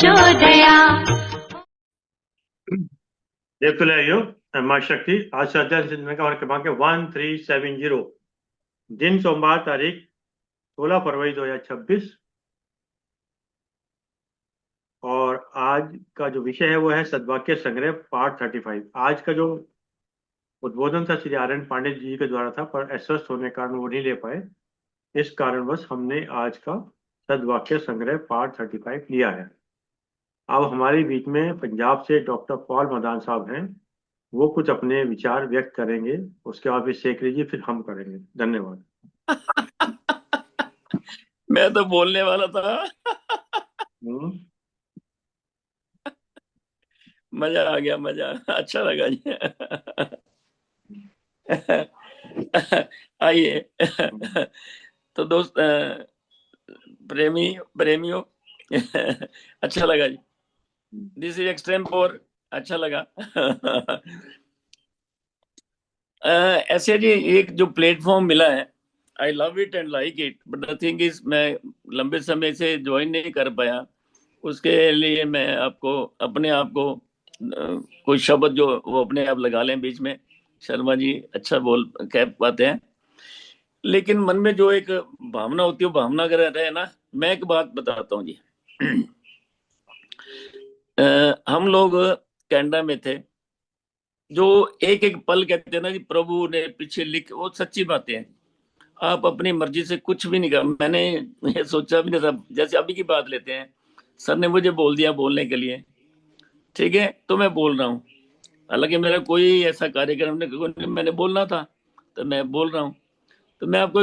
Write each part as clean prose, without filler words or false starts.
प्रचोदया। देखते रहियो माँ शक्ति आज से अध्ययन सिद्ध का और क्रमांक 1370 दिन सोमवार तारीख 16 फरवरी 2026 और आज का जो विषय है वो है सद्वाक्य संग्रह पार्ट 35। आज का जो उद्बोधन था श्री आर्यन पांडे जी के द्वारा था, पर अस्वस्थ होने के कारण वो नहीं ले पाए। इस कारणवश हमने आज का सद्वाक्य संग्रह पार्ट 35 लिया है। अब हमारे बीच में पंजाब से डॉक्टर पॉल मदान साहब हैं, वो कुछ अपने विचार व्यक्त करेंगे। उसके बाद फिर शेख लीजिए, फिर हम करेंगे। धन्यवाद। मैं तो बोलने वाला था। मजा आ गया, मजा अच्छा लगा जी। आइए तो दोस्त प्रेमियों अच्छा लगा जी। दिस इज एक्सट्रीम पोर, अच्छा लगा। ऐसे जी एक जो प्लेटफॉर्म मिला है, I love it and like it, but the thing is मैं लंबे समय से ज्वाइन नहीं कर पाया। उसके लिए मैं आपको अपने आप को कोई शब्द जो वो अपने आप लगा लें बीच में। शर्मा जी अच्छा बोल कह पाते हैं, लेकिन मन में जो एक भावना होती है वो भावना अगर रहे ना। मैं एक बात बताता हूँ जी। हम लोग कनाडा में थे, जो एक एक पल कहते हैं ना जी, प्रभु ने पीछे लिख, वो सच्ची बातें हैं। आप अपनी मर्जी से कुछ भी नहीं कर, मैंने ये सोचा भी नहीं था। जैसे अभी की बात लेते हैं, सर ने मुझे बोल दिया बोलने के लिए, ठीक है, तो मैं बोल रहा हूँ। हालांकि मेरा कोई ऐसा कार्यक्रम नहीं, मैंने बोलना था तो मैं बोल रहा हूँ। तो मैं आपको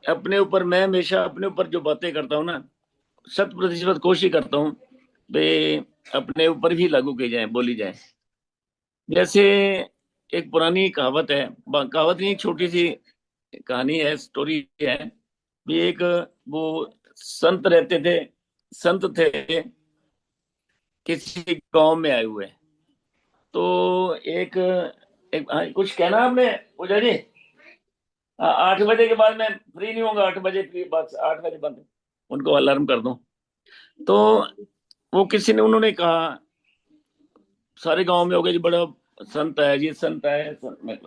अपने ऊपर, मैं हमेशा अपने ऊपर जो बातें करता हूँ ना, 100% कोशिश करता हूँ भाई अपने ऊपर भी लागू की जाए, बोली जाए। जैसे एक पुरानी कहावत है, कहावत नहीं, एक छोटी सी कहानी है, स्टोरी है भी। एक वो संत रहते थे, संत थे किसी गांव में आए हुए। तो एक, हाँ, कुछ कहना आपने पूजा जी? 8 बजे के बाद मैं फ्री नहीं होगा, 8 बजे फ्री, बस 8 बजे बंद, उनको अलार्म कर दूं। तो वो किसी ने, उन्होंने कहा, सारे गांव में हो गए जी, बड़ा संत आया जी, संत आया है, संत में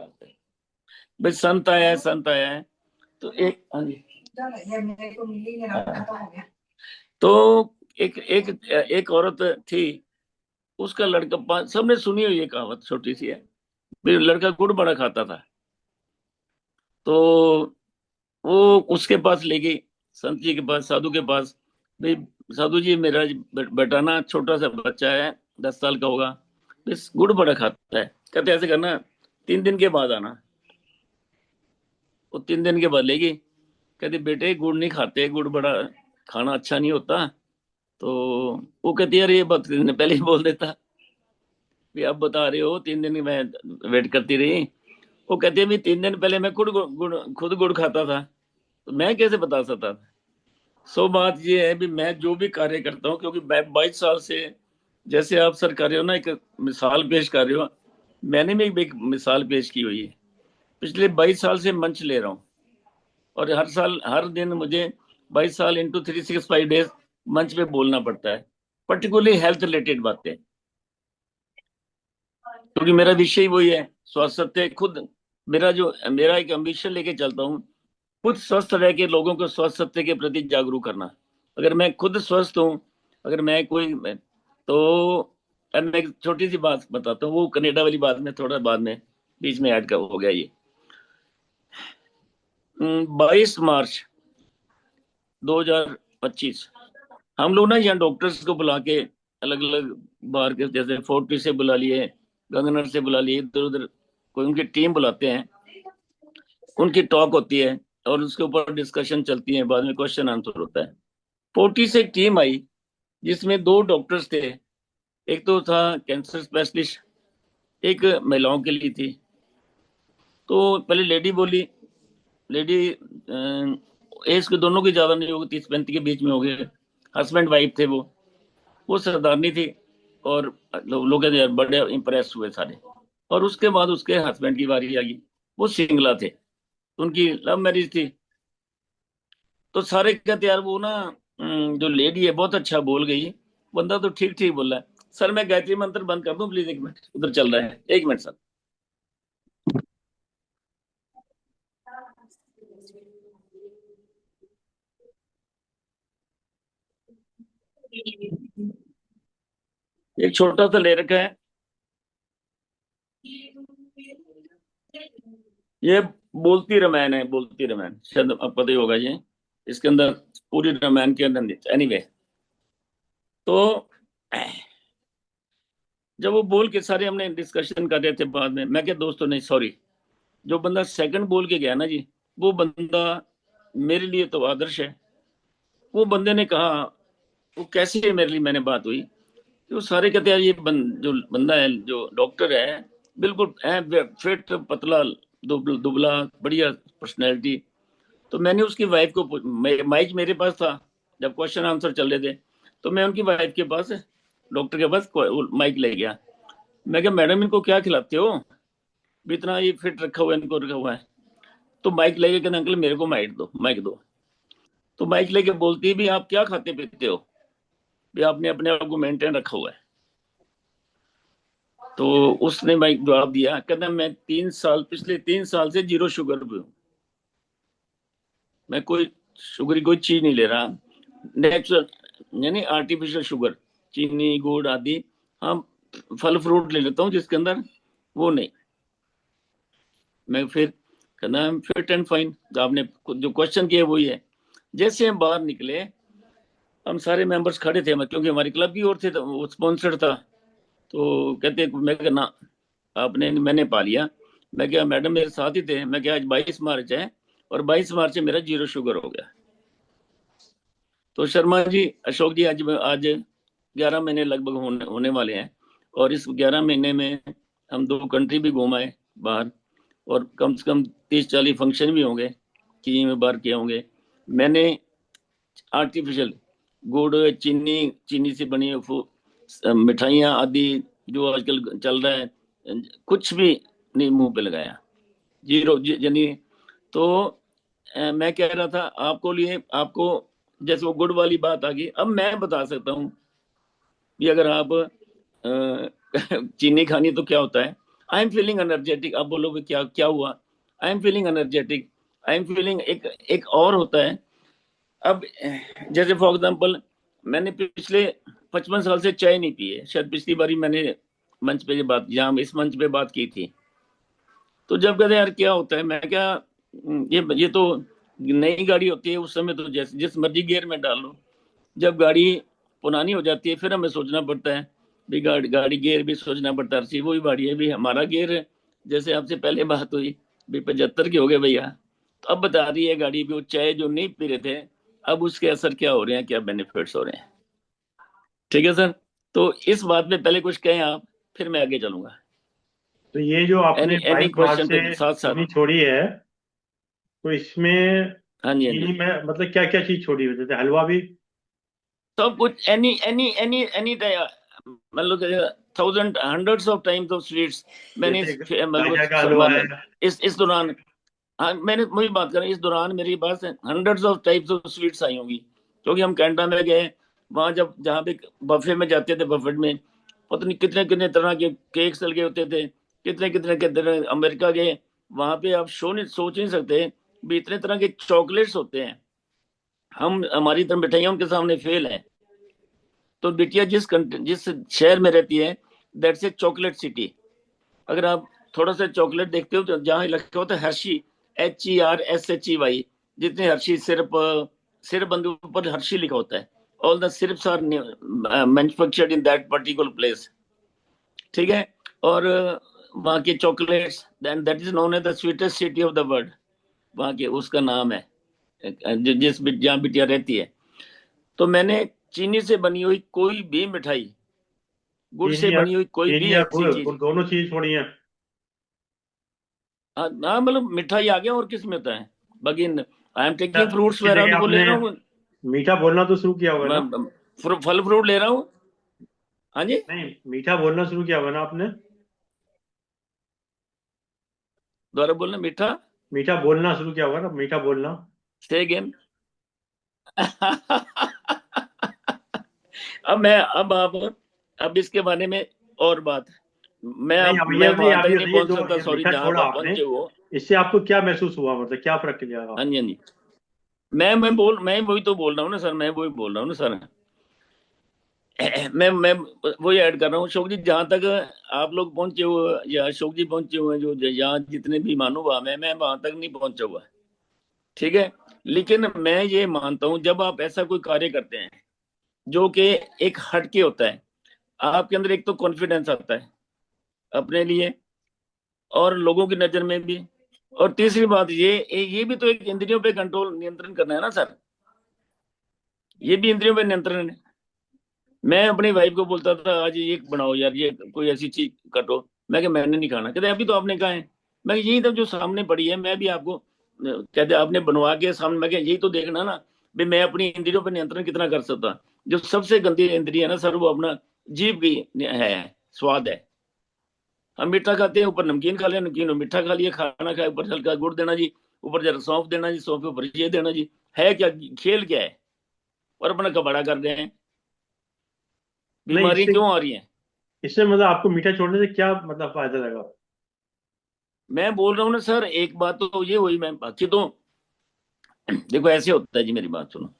भाई संत आया है, संत आया है। तो एक, हाँ जी, तो एक एक औरत थी, उसका लड़का, सबने सुनी हुई ये कहावत, छोटी सी है, लड़का गुड़ बड़ा खाता था। तो वो उसके पास ले गई, संत जी के पास, साधु के पास। भाई साधु जी, मेरा बेटा ना, छोटा सा बच्चा है, 10 साल का होगा, बस गुड़ बड़ा खाता है। कहते ऐसे करना, 3 दिन के बाद आना। वो 3 दिन के बाद लेगी। कहती बेटे गुड़ नहीं खाते, गुड़ बड़ा खाना अच्छा नहीं होता। तो वो कहती यार ये बात 3 दिन पहले ही बोल देता, भी अब बता रहे हो, 3 दिन मैं वेट करती रही। वो कहती है भी 3 दिन पहले मैं खुद गुड़ खाता था, तो मैं कैसे बता सकता था। सो बात ये है भी, मैं जो भी कार्य करता हूँ, क्योंकि मैं 22 साल से, जैसे आप सर कर रहे हो ना, एक मिसाल पेश कर रहे हो, मैंने भी एक मिसाल पेश की हुई है। पिछले 22 साल से मंच ले रहा हूँ, और हर साल हर दिन मुझे 22 साल इंटू 365 डेज मंच पे बोलना पड़ता है, पर्टिकुलरली हेल्थ रिलेटेड बातें, क्योंकि मेरा विषय वही है, स्वास्थ्य। खुद मेरा एक एम्बिशन लेके चलता हूँ, खुद स्वस्थ रह के लोगों को स्वास्थ्य के प्रति जागरूक करना। अगर मैं खुद स्वस्थ हूँ, अगर मैं कोई, तो अब मैं एक छोटी सी बात बताता हूँ, वो कनेडा वाली बात में थोड़ा बाद में बीच में ऐड हो गया ये। 22 मार्च 2025 हम लोग ना यहाँ डॉक्टर्स को बुला के, अलग अलग बाहर के, जैसे फोर्टी से बुला लिए, गंगनर से बुला लिए, इधर उधर कोई उनकी टीम बुलाते हैं, उनकी टॉक होती है और उसके ऊपर डिस्कशन चलती है, बाद में क्वेश्चन आंसर होता है। फोर्टी से एक टीम आई, जिसमें 2 डॉक्टर्स थे। एक तो था कैंसर स्पेशलिस्ट, एक महिलाओं के लिए थी। तो पहले लेडी बोली, लेडी एज के दोनों की ज्यादा नहीं होगी, 30-35 के बीच में हो गए, हस्बैंड वाइफ थे वो सरदारनी थी। और लोग कहते यार बड़े इंप्रेस हुए सारे। और उसके बाद उसके हस्बैंड की बारी आ गई, वो सिंगला थे, उनकी लव मैरिज थी। तो सारे कहते यार वो ना, जो लेडी है बहुत अच्छा बोल गई, बंदा तो ठीक ठीक बोल रहा है। सर मैं गायत्री मंत्र बंद कर दूं प्लीज, 1 मिनट, उधर चल रहा है, 1 मिनट सर। एक छोटा सा ले रखा है, ये बोलती रामायण है, बोलती रामायण, शायद आपको पता ही होगा ये। इसके अंदर पूरी रामायण के अंदर एनीवे। तो जब वो बोल के सारे हमने डिस्कशन कर रहे थे, बाद में मैं क्या दोस्तों नहीं सॉरी, जो बंदा सेकंड बोल के गया ना जी, वो बंदा मेरे लिए तो आदर्श है। वो बंदे ने कहा, वो कैसे मेरे लिए मैंने बात हुई कि वो सारे कहते हैं ये जो बंदा है, जो डॉक्टर है, बिल्कुल है फिट पतला, दुबला, बढ़िया पर्सनैलिटी। तो मैंने उसकी वाइफ को माइक मेरे पास था जब क्वेश्चन आंसर चल रहे थे, तो मैं उनकी वाइफ के पास, डॉक्टर के पास माइक ले गया। मैं क्या मैडम इनको क्या खिलाते हो, भी इतना ये फिट रखा हुआ है, इनको रखा हुआ है। तो माइक लेके कहना अंकल मेरे को माइक दो, माइक दो। तो माइक लेके बोलती है भी आप क्या खाते पीते हो, भी आपने अपने आप को मेंटेन रखा हुआ है। तो उसने माइक जवाब दिया, कहता मैं 3 साल, पिछले 3 साल से जीरो शुगर पे हूँ, मैं कोई शुगर की कोई चीज नहीं ले रहा, नेचुरल यानी आर्टिफिशियल शुगर, चीनी गुड़ आदि। हाँ, फल फ्रूट ले लेता हूँ जिसके अंदर वो नहीं। मैं फिर कहना I am fit and fine, आपने जो क्वेश्चन किया वही है। जैसे हम बाहर निकले, हम सारे मेंबर्स खड़े थे, क्योंकि हमारी क्लब की ओर थे, तो वो स्पॉन्सर्ड था। तो कहते, मैं क्या ना, आपने मैंने पा लिया। मैं क्या मैडम मेरे साथ ही थे, मैं क्या आज 22 मार्च है और 22 मार्च से मेरा जीरो शुगर हो गया। तो शर्मा जी, अशोक जी, आज 11 महीने लगभग होने वाले हैं, और इस 11 महीने में हम 2 कंट्री भी घूम आए बाहर, और कम से कम 30-40 फंक्शन भी होंगे, चीनी में बाहर किए होंगे। मैंने आर्टिफिशियल गुड़, चीनी, चीनी से बनी मिठाइयाँ आदि जो आजकल चल रहा है, कुछ भी नहीं मुंह पे लगाया, जीरो यानी। तो मैं कह रहा था आपको लिए, आपको जैसे वो गुड़ वाली बात आ गई, अब मैं बता सकता हूँ कि अगर आप चीनी खानी तो क्या होता है। आई एम फीलिंग एनर्जेटिक, आप बोलोगे क्या क्या हुआ, I am feeling energetic, I am feeling, एक एक और होता है। अब जैसे फॉर एग्जांपल, मैंने पिछले 55 साल से चाय नहीं पी है, शायद पिछली बारी मैंने मंच पे ये बात, यहाँ इस मंच पे बात की थी। तो जब कहते यार क्या होता है, मैं क्या, ये तो नई गाड़ी होती है, उस समय तो जैसे जिस मर्जी गियर में डाल लो। जब गाड़ी पुरानी हो जाती है फिर हमें सोचना पड़ता है, भी गाड़ी गाड़ी गियर भी सोचना पड़ता है, सी वही गाड़ी है भी हमारा गियर, जैसे आपसे पहले बात हुई भी 75 के हो गए भैया। तो अब बता रही है गाड़ी भी, वो चाय जो नहीं पी रहे थे, अब उसके असर क्या हो रहे हैं, क्या बेनिफिट्स हो रहे हैं। ठीक है सर, तो इस बात पे पहले कुछ कहें आप, फिर मैं आगे चलूंगा। तो ये जो आपने एनी एनी 22 मार्च क्वेश्चन से पे साथ साथ। चीनी छोड़ी है, तो इसमें हाँ जी, हाँ जी। चीनी में मतलब क्या क्या चीज छोड़ी हुई, जैसे हलवा भी? सब कुछ, एनी एनी एनी एनी मतलब thousand hundreds of times of sweets मैंने जैसे मतलब गाजर का हलवा है? इस दौरान, हाँ मैंने वही बात करें, इस दौरान मेरे पास hundreds of types of sweets आई होंगी, क्योंकि हम कैनेडा में गए, वहां जब जहाँ पे बफे में जाते थे, बफेट में पता नहीं कितने कितने तरह के केक्स लगे होते थे, कितने कितने के तरह। अमेरिका गए, वहां पे आप सोच नहीं सकते भी इतने तरह के चॉकलेट्स होते हैं। हम हमारी तरह मिठाइयाँ उनके सामने फेल है। तो बिटिया जिस शहर में रहती है, दैट्स ए चॉकलेट सिटी। अगर आप थोड़ा सा चॉकलेट देखते हो तो जहाँ लिखा होता है हर्षी, HERSHEY, जितने हर्षी सिर्फ, सिर्फ बंदे ऊपर हर्षी लिखा होता है, all the syrups are manufactured in that particular place. ठीक है। और वहाँ के chocolates, then that is known as the sweetest city of the world, वहाँ के उसका नाम है, जहाँ बिटिया रहती है। तो मैंने चीनी से बनी हुई कोई भी मिठाई, गुड़ से बनी हुई कोई चीनी भी या ऐसी गुड़, चीज, दोनों चीज छोड़ी है? हाँ हाँ, मतलब मिठाई आ गया और किस में होता है, बाकी आई एम अच्छा, टेकिंग फ्रूट्स उसकी वगैरह जगह तो वो ले आपने रहा हूँ। मीठा बोलना तो शुरू किया होगा ना? फल फ्रूट ले रहा हूँ। हाँ जी, नहीं, मीठा बोलना शुरू किया होगा ना आपने? दोबारा बोलना, मीठा, मीठा बोलना शुरू किया होगा ना, मीठा बोलना? से अगेन। अब आप, अब इसके बारे में और बात, मैं नहीं, अब अब ये मैं बताइए, वहां आप तक नहीं ये पहुंच जो सकता, ये सॉरी, मीठा जहां छोड़ा आप आपने, पहुंचे हो। इससे आपको क्या महसूस हुआ, मतलब क्या फर्क लिया हाँ आप? जी, हाँ जी, मैं वही तो बोल रहा हूँ ना सर, मैं वही बोल रहा हूँ ना सर। मैं वही ऐड कर रहा हूँ अशोक जी, जहां तक आप लोग पहुंचे हो या अशोक जी पहुंचे हुए हैं, जो यहाँ जितने भी महानुभाव हैं, मैं वहां तक नहीं पहुंचा हुआ। ठीक है। लेकिन मैं ये मानता हूं, जब आप ऐसा कोई कार्य करते हैं जो कि एक हटके होता है, आपके अंदर एक तो कॉन्फिडेंस आता है अपने लिए और लोगों की नजर में भी। और तीसरी बात ये भी तो एक इंद्रियों पे कंट्रोल, नियंत्रण करना है ना सर, ये भी इंद्रियों पे नियंत्रण है। मैं अपनी वाइफ को बोलता था आज ये बनाओ यार, ये कोई ऐसी चीज कटो, मैं कि मैंने नहीं खाना, कहते अभी तो आपने कहा है। मैं कि यही तो जो सामने पड़ी है, मैं भी आपको कहते आपने बनवा के सामने, मैं कि यही तो देखना ना भाई, मैं अपनी इंद्रियों पर नियंत्रण कितना कर सकता। जो सबसे गंदी इंद्रिय है ना सर, वो अपना जीभ की है, स्वाद है। हम मीठा खाते हैं, ऊपर नमकीन खा लिया, नमकीन और मीठा खा लिया, खाना खाया ऊपर हल्का गुड़ देना जी, ऊपर जरा सौंफ देना जी, सौंफ के ऊपर ये देना जी। है क्या, खेल क्या है? और अपना कबाड़ा कर रहे हैं। नहीं, बीमारियां क्यों आ रही हैं? इससे मतलब आपको मीठा छोड़ने से क्या मतलब फायदा लगा? मैं बोल रहा हूँ ना सर, एक बात तो ये हुई, मैं बाकी तो देखो ऐसे होता है जी, मेरी बात सुनो।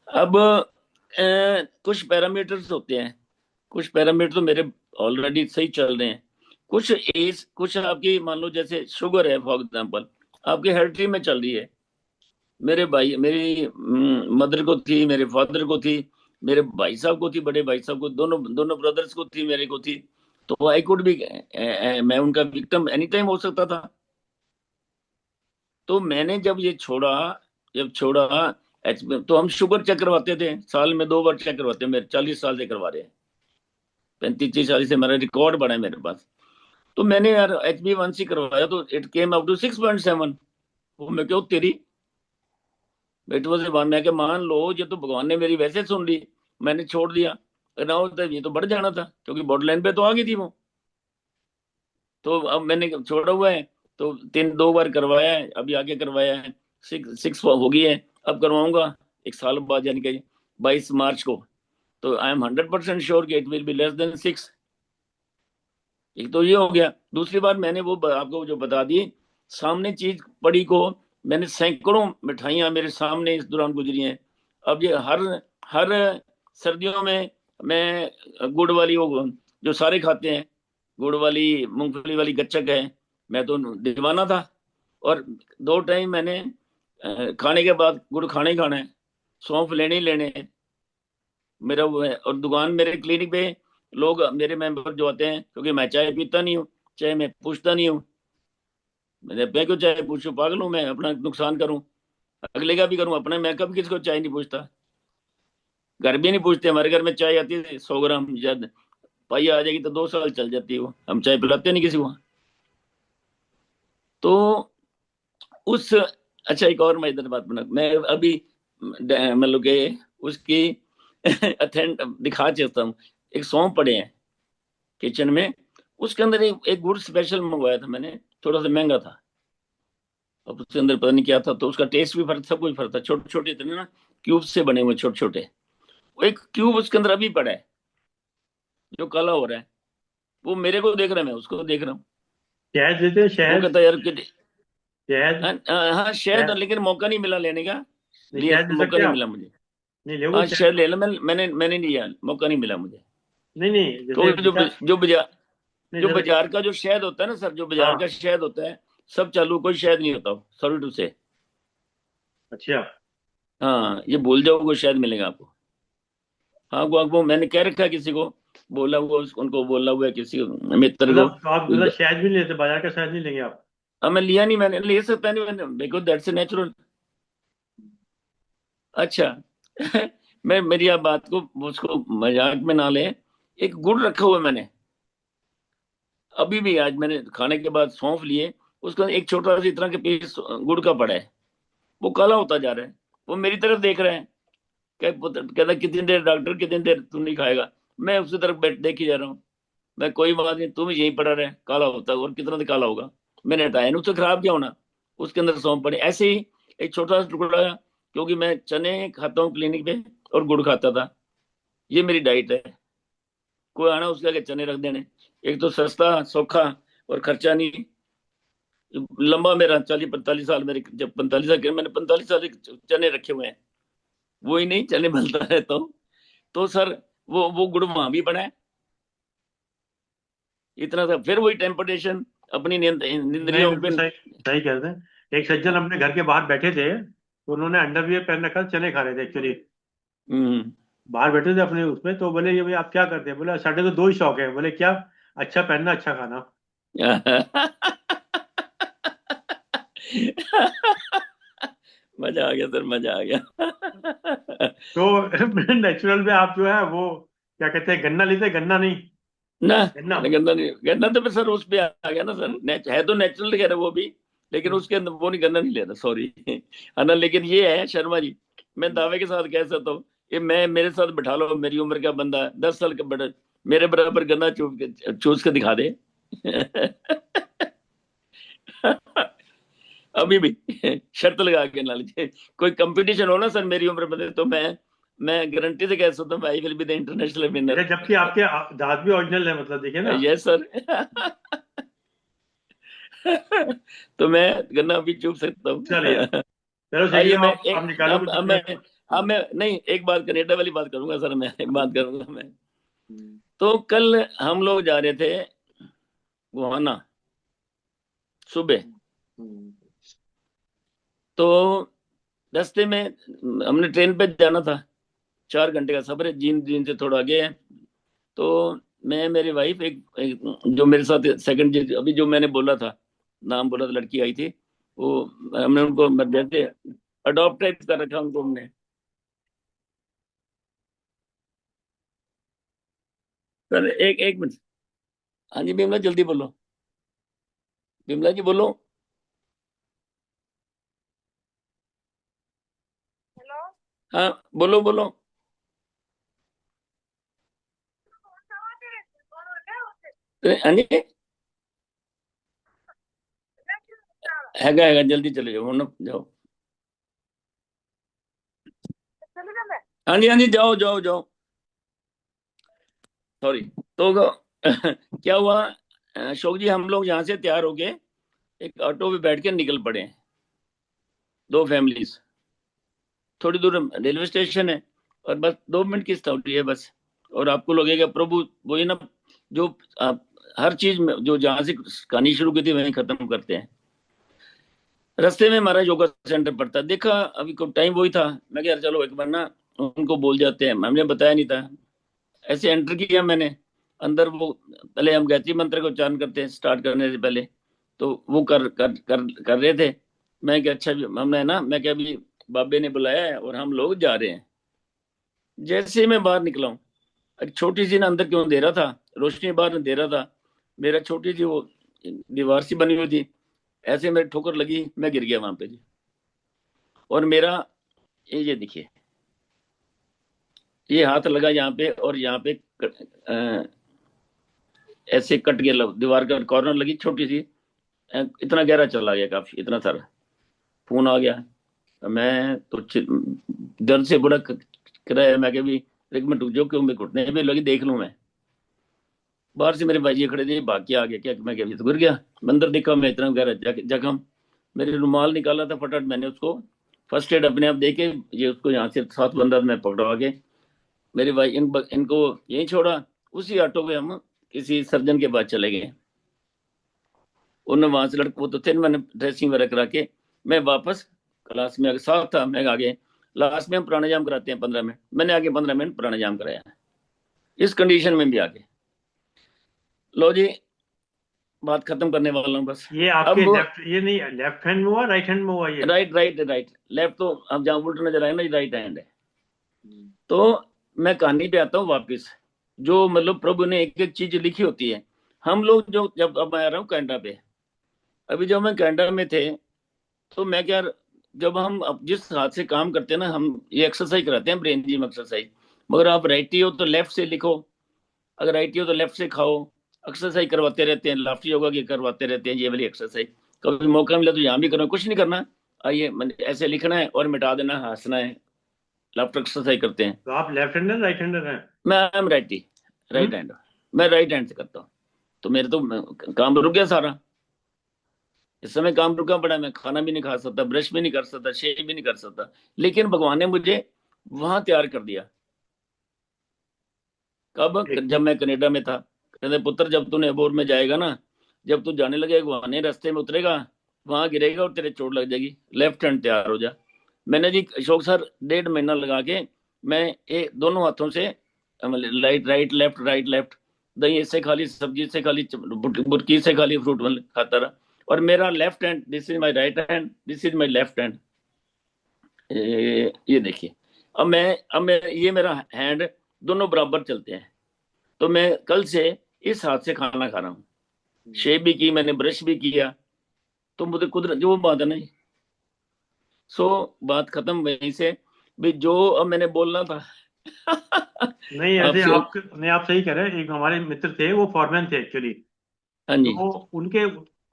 अब कुछ पैरामीटर्स होते हैं, कुछ पैरामीटर तो मेरे ऑलरेडी सही चल रहे हैं। कुछ एज, कुछ आपकी मान लो जैसे शुगर है फॉर एग्जांपल, आपकी हेरिडिटी में चल रही है। मेरे भाई, मेरी मदर को थी, मेरे फादर को थी, मेरे भाई साहब को थी, बड़े भाई साहब को, दोनों दोनों ब्रदर्स को थी, मेरे को थी। तो आई कुड भी, मैं उनका विक्टिम एनी टाइम हो सकता था। तो मैंने जब ये छोड़ा, जब छोड़ा तो हम शुगर चेक करवाते थे, साल में 2 बार चेक करवाते हैं, मेरे 40 साल से करवा रहे हैं, 35 40 से मेरा रिकॉर्ड बना है मेरे पास। तो मैंने यार HB1C करवाया, तो इट केम अप टू 6.7। वो मैं क्यों तेरी बेटे से मान, मैं क्या मान लो ये तो भगवान ने मेरी वैसे सुन ली, मैंने छोड़ दिया, ना होता ये तो बढ़ जाना था, क्योंकि बॉर्डर लाइन पे तो आ गई थी वो। तो अब मैंने छोड़ा हुआ है, तो 2 बार करवाया है, अभी आगे करवाया है, 6 हो गई है। अब करवाऊंगा 1 साल बाद, यानी कि 22 मार्च को। तो आई एम 100% श्योर कि it will be less than 6। एक तो ये हो गया। दूसरी बात, मैंने वो आपको जो बता दी सामने चीज पड़ी को, मैंने सैकड़ों मिठाइयां मेरे सामने इस दौरान गुजरी हैं। अब ये हर हर सर्दियों में मैं गुड़ वाली वो जो सारे खाते हैं, गुड़ वाली मूंगफली वाली गच्चक है, मैं तो दीवाना था। और 2 टाइम मैंने खाने के बाद गुड़ खाना ही खाना है, सौंफ लेने ही लेने हैं। मेरा वो है। और दुकान, मेरे क्लिनिक पे लोग, मेरे मेंबर जो आते हैं, क्योंकि मैं चाय पीता नहीं हूँ, चाय मैं पूछता नहीं हूँ, मैं क्यों चाय पूछूं, पागल हूँ मैं अपना नुकसान करूं? अगले का भी करूं अपना, मैं कभी किसी को चाय नहीं पूछता। घर भी नहीं पूछते, हमारे घर में चाय आती है 100 ग्राम, जब पाई आ जाएगी तो 2 साल चल जाती है वो, हम चाय पिलाते नहीं किसी को। तो उस, अच्छा एक और मैं इधर बात बना, मैं अभी मतलब के उसकी अथेंट दिखा चाहता हूँ। एक सौंफ पड़े हैं किचन में, उसके अंदर एक गुड़ स्पेशल मंगवाया था मैंने, थोड़ा सा महंगा था। अब उसके अंदर पता नहीं क्या था, तो उसका टेस्ट भी फर्क, सब कुछ फर्क था। छोटे छोटे थे ना, क्यूब से बने हुए छोटे छोटे। वो एक क्यूब उसके अंदर अभी पड़ा है, जो काला हो रहा है। वो मेरे को देख रहा है, मैं उसको देख रहा हूँ। शहद देते हैं, वो शहद? कहता है यार कि शहद? हाँ शायद, शहद? लेकिन मौका नहीं मिला लेने का। नहीं, लिए शहद दे मौका सकते हैं नहीं आप? मिला मुझे। नहीं, ले वो हाँ शहद शायद लो। ले लो, मैंने नहीं लिया, मौका नहीं मिला मुझे। नहीं नहीं, जैसे क्योंकि मीठा। नहीं, जो जैसे। बाजार का जो शहद होता है ना सर, जो बाजार हाँ। का शहद होता है, सब चालू, कोई शहद नहीं होता, सॉरी टू से। अच्छा। हाँ, ये भूल जाओ, कोई शहद मिलेगा आपको। हाँ, वो मैंने कह रखा है किसी को, बोला हुआ उनको, बोला हुआ है किसी मित्र को। मतलब आप मतलब शहद भी नहीं लेते, बाजार का शहद नहीं लेंगे आप? अब मैं लिया नहीं, मैंने ले सकता नहीं, मैंने बिकॉज दैट्स नेचुरल। अच्छा। मैं, मेरी आप बात को उसको मजाक में ना ले। एक गुड़ रखा हुआ है मैंने, अभी भी आज मैंने खाने के बाद सौंफ लिए, उसका एक छोटा सा इतना के पीस गुड़ का पड़ा है। वो काला होता जा रहा है, वो मेरी तरफ देख रहा है। कहता कितनी देर डॉक्टर, कितनी देर तू नहीं खाएगा? मैं उसकी तरफ बैठ देख ही जा रहा हूँ। मैं कोई बात नहीं, तुम यहीं पड़ा रहे, काला होता है और कितना तो काला होगा। मैंने हटाया नहीं, उससे खराब क्या होना। उसके अंदर सौंफ पड़े ऐसे ही, एक छोटा सा टुकड़ा, क्योंकि मैं चने खाता हूँ क्लिनिक पे और गुड़ खाता था। ये मेरी डाइट है। कोई आना उसके आगे चने रख देने। एक तो सस्ता सौखा और खर्चा नहीं। लंबा मेरा 40-45 साल, मेरे जब 45 साल के, मैंने 45 साल के चने रखे हुए हैं। वो ही नहीं, चने मिलता रहता हूँ। तो सर वो गुड़ वहां भी बना है। इतना सा फिर वही टेम्पटेशन अपनी नहीं, इंद्रियों पे। बिल्कुल सही सही कह रहे हैं। एक सज्जन अपने घर के बाहर बैठे थे, तो उन्होंने अंडरवियर पहन रखा, चने खा रहे थे एक्चुअली। हम्म। बाहर बैठे थे अपने उसमें, तो बोले ये भाई आप क्या करते हैं? बोले साढ़े तो दो ही शौक है। बोले क्या? अच्छा पहनना, अच्छा खाना। मजा आ गया सर, मजा आ गया। तो नेचुरल में आप जो है वो क्या कहते हैं, गन्ना लेते हैं, गन्ना नहीं, ना, गन्ना। गन्ना नहीं, गन्ना तो फिर सर उस पे आ गया ना सर, है तो नेचुरल कह रहे वो भी, लेकिन उसके अंदर वो नहीं, गन्ना नहीं लेना, सॉरी। है ना, लेकिन ये है शर्मा जी, मैं दावे के साथ कह सकता हूँ, ये मैं, मेरे साथ बिठा लो मेरी उम्र का बंदा, 10 साल का बड़ा, मेरे बराबर गन्ना चूस के दिखा दे। अभी भी शर्त लगा के ना लीजिए, कोई कंपटीशन हो ना सर मेरी उम्र में, तो मैं गारंटी से कह सकता हूँ, I will be the international अच्छा, विनर। जबकि आपके दांत भी ओरिजिनल है, मतलब देखिए ना। Yes sir. तो मैं गन्ना भी चूप सकता चलिए, हूँ। चलो सही आइए, है, मैं आप एक, निकालो कुछ अब अपने। मैं, अब मैं नहीं, एक बात कनेडा वाली बात करूंगा सर, मैं एक बात करूंगा मैं। हम्म, तो कल हम लोग जा रहे थे गोहाना सुबह। हम्म, तो रास्ते में हमने ट्रेन पे जाना था, 4 घंटे का सफर है, जीन जीन से थोड़ा आगे है। तो मैं, मेरी वाइफ, एक जो मेरे साथ सेकंड, अभी जो मैंने बोला था, नाम बोला था, लड़की आई थी, वो, हमने उनको जैसे अडॉप्ट टाइप कर रखा उनको हमने। सर एक एक मिनट। हाँ जी बिमला, जल्दी बोलो, बिमला जी बोलो। हाँ, बोलो बोलो। हाँ जी, हैगा, जल्दी चले जाओ ना, जाओ। हाँ जी, हाँ जी, जाओ जाओ जाओ। सॉरी। तो क्या हुआ, अशोक जी, हम लोग यहाँ से तैयार होके एक ऑटो पे बैठ के निकल पड़े हैं, दो फैमिलीज। थोड़ी दूर रेलवे स्टेशन है, और बस 2 मिनट की स्टॉप है बस। और आपको लगेगा प्रभु वही ना, जो आप हर चीज में, जो जहां से कहानी शुरू की थी वहीं खत्म करते हैं। रास्ते में हमारा योगा सेंटर पड़ता, देखा अभी को टाइम वही था, मैं कहा यार चलो एक बार ना उनको बोल जाते हैं, हमने बताया नहीं था। ऐसे एंटर किया मैंने अंदर, वो पहले हम गायत्री मंत्र को उच्चारण करते हैं स्टार्ट करने से पहले, तो वो कर रहे थे। मैं क्या, अच्छा हमने ना, मैं क्या, अभी बाबे ने बुलाया है और हम लोग जा रहे हैं। जैसे ही मैं बाहर निकला हूँ, एक छोटी सी ना, अंदर क्यों अंधेरा था, रोशनी बाहर अंधेरा था, मेरा छोटी सी वो दीवार सी बनी हुई थी, ऐसे मेरी ठोकर लगी, मैं गिर गया वहां पे जी। और मेरा ये देखिए, ये हाथ लगा यहाँ पे, और यहाँ पे ऐसे कट गया, दीवार का कॉर्नर लगी छोटी सी, इतना गहरा चला गया, काफी इतना सारा खून आ गया। मैं तो दर्द से बड़ा कराया, मैं कभी एक मिनट रुक जाओ, क्यों मैं घुटने पे लगी, देख लूं मैं। बाहर से मेरे भाई खड़े थे, भाग के आ गया, क्या मैं क्या तो गिर गया। अंदर देखा मैं, इतना गहरा जख्म। मेरे रुमाल निकाला था फटाफट, मैंने उसको फर्स्ट एड अपने आप दे के, ये उसको यहाँ से 7 बंदा मैं पकड़वा के, मेरे भाई इनको यहीं छोड़ा। उसी ऑटो पे हम किसी सर्जन के पास चले गए। उन्होंने वहां से लड़के वो तो थे, मैंने ड्रेसिंग वगैरह करा के मैं वापस क्लास में आगे, साथ था मैं आगे। लास्ट में हम प्राणायाम कराते हैं 15 मिनट, मैंने आगे 15 मिनट प्राणायाम कराया, इस कंडीशन में भी आगे। लो जी, बात खत्म करने वाला हूँ बस। ये आपके अब लेफ्ट, ये नहीं लेफ्ट हैंड में हुआ, राइट हैंड में हुआ ये? राइट राइट राइट, लेफ्ट तो अब जहाँ उल्टा नजर आए ना, राइट हैंड है। हम्म, तो मैं कहानी पे आता हूँ वापिस। जो मतलब प्रभु ने एक एक चीज लिखी होती है, हम लोग जो, जब अब मैं आ रहा हूँ कनाडा पे, अभी जब मैं कनाडा में थे, तो मैं क्या, जब हम अब जिस हाथ से काम करते हैं ना, हम ये एक्सरसाइज कराते हैं, ब्रेन जिम एक्सरसाइज। मगर आप राइटी हो तो लेफ्ट से लिखो, अगर राइटी हो तो लेफ्ट से खाओ, एक्सरसाइज करवाते रहते हैं, लाफ्टी योगा की करवाते रहते हैं, ये वाली एक्सरसाइज। कभी मौका मिला तो यहाँ भी करो, कुछ नहीं करना, आइए ऐसे लिखना है और मिटा देना, हंसना है, लेफ्ट एक्सरसाइज करते हैं। तो आप लेफ्ट हैंडर राइट हैंडर हैं? मैं I am righty, right hmm. Hand. मैं राइट हैंड से करता हूँ। तो मेरे तो काम रुक गया सारा। इस समय काम रुका पड़ा है, मैं खाना भी नहीं खा सकता, ब्रश भी नहीं कर सकता, शेव भी नहीं कर सकता। लेकिन भगवान ने मुझे वहां तैयार कर दिया। कब? एक जब मैं कनाडा में था। कहते पुत्र जब तूने अबोर में जाएगा ना, जब तू जाने लगेगा गुहाने रास्ते में उतरेगा, वहां गिरेगा और तेरे चोट लग जाएगी, लेफ्ट हैंड तैयार हो जा। मैंने जी अशोक सर 1.5 महीना लगा के, मैं दोनों हाथों से right right left right left, दही इससे खा ली, सब्जी से खा ली, बुरकी से खा ली, फ्रूट खाता रहा। और मेरा left hand, this is my right hand, this is my left hand. ये देखिए। अब मैं ये मेरा हैंड दोनों बराबर चलते हैं। तो मैं कल से इस हाथ से खाना खा रहा हूँ। शेव भी की मैंने, ब्रश भी किया। तो मुझे कुदरत जो बात है ना। सो बात खत्म वहीं से। भी जो अब मैंने बोलना था नहीं, ऐसे आपसे। आप नहीं, आप सही कह रहे हैं। एक हमारे मित्र थे, वो फॉरमैन थे एक्चुअली। हाँ जी। तो उनके,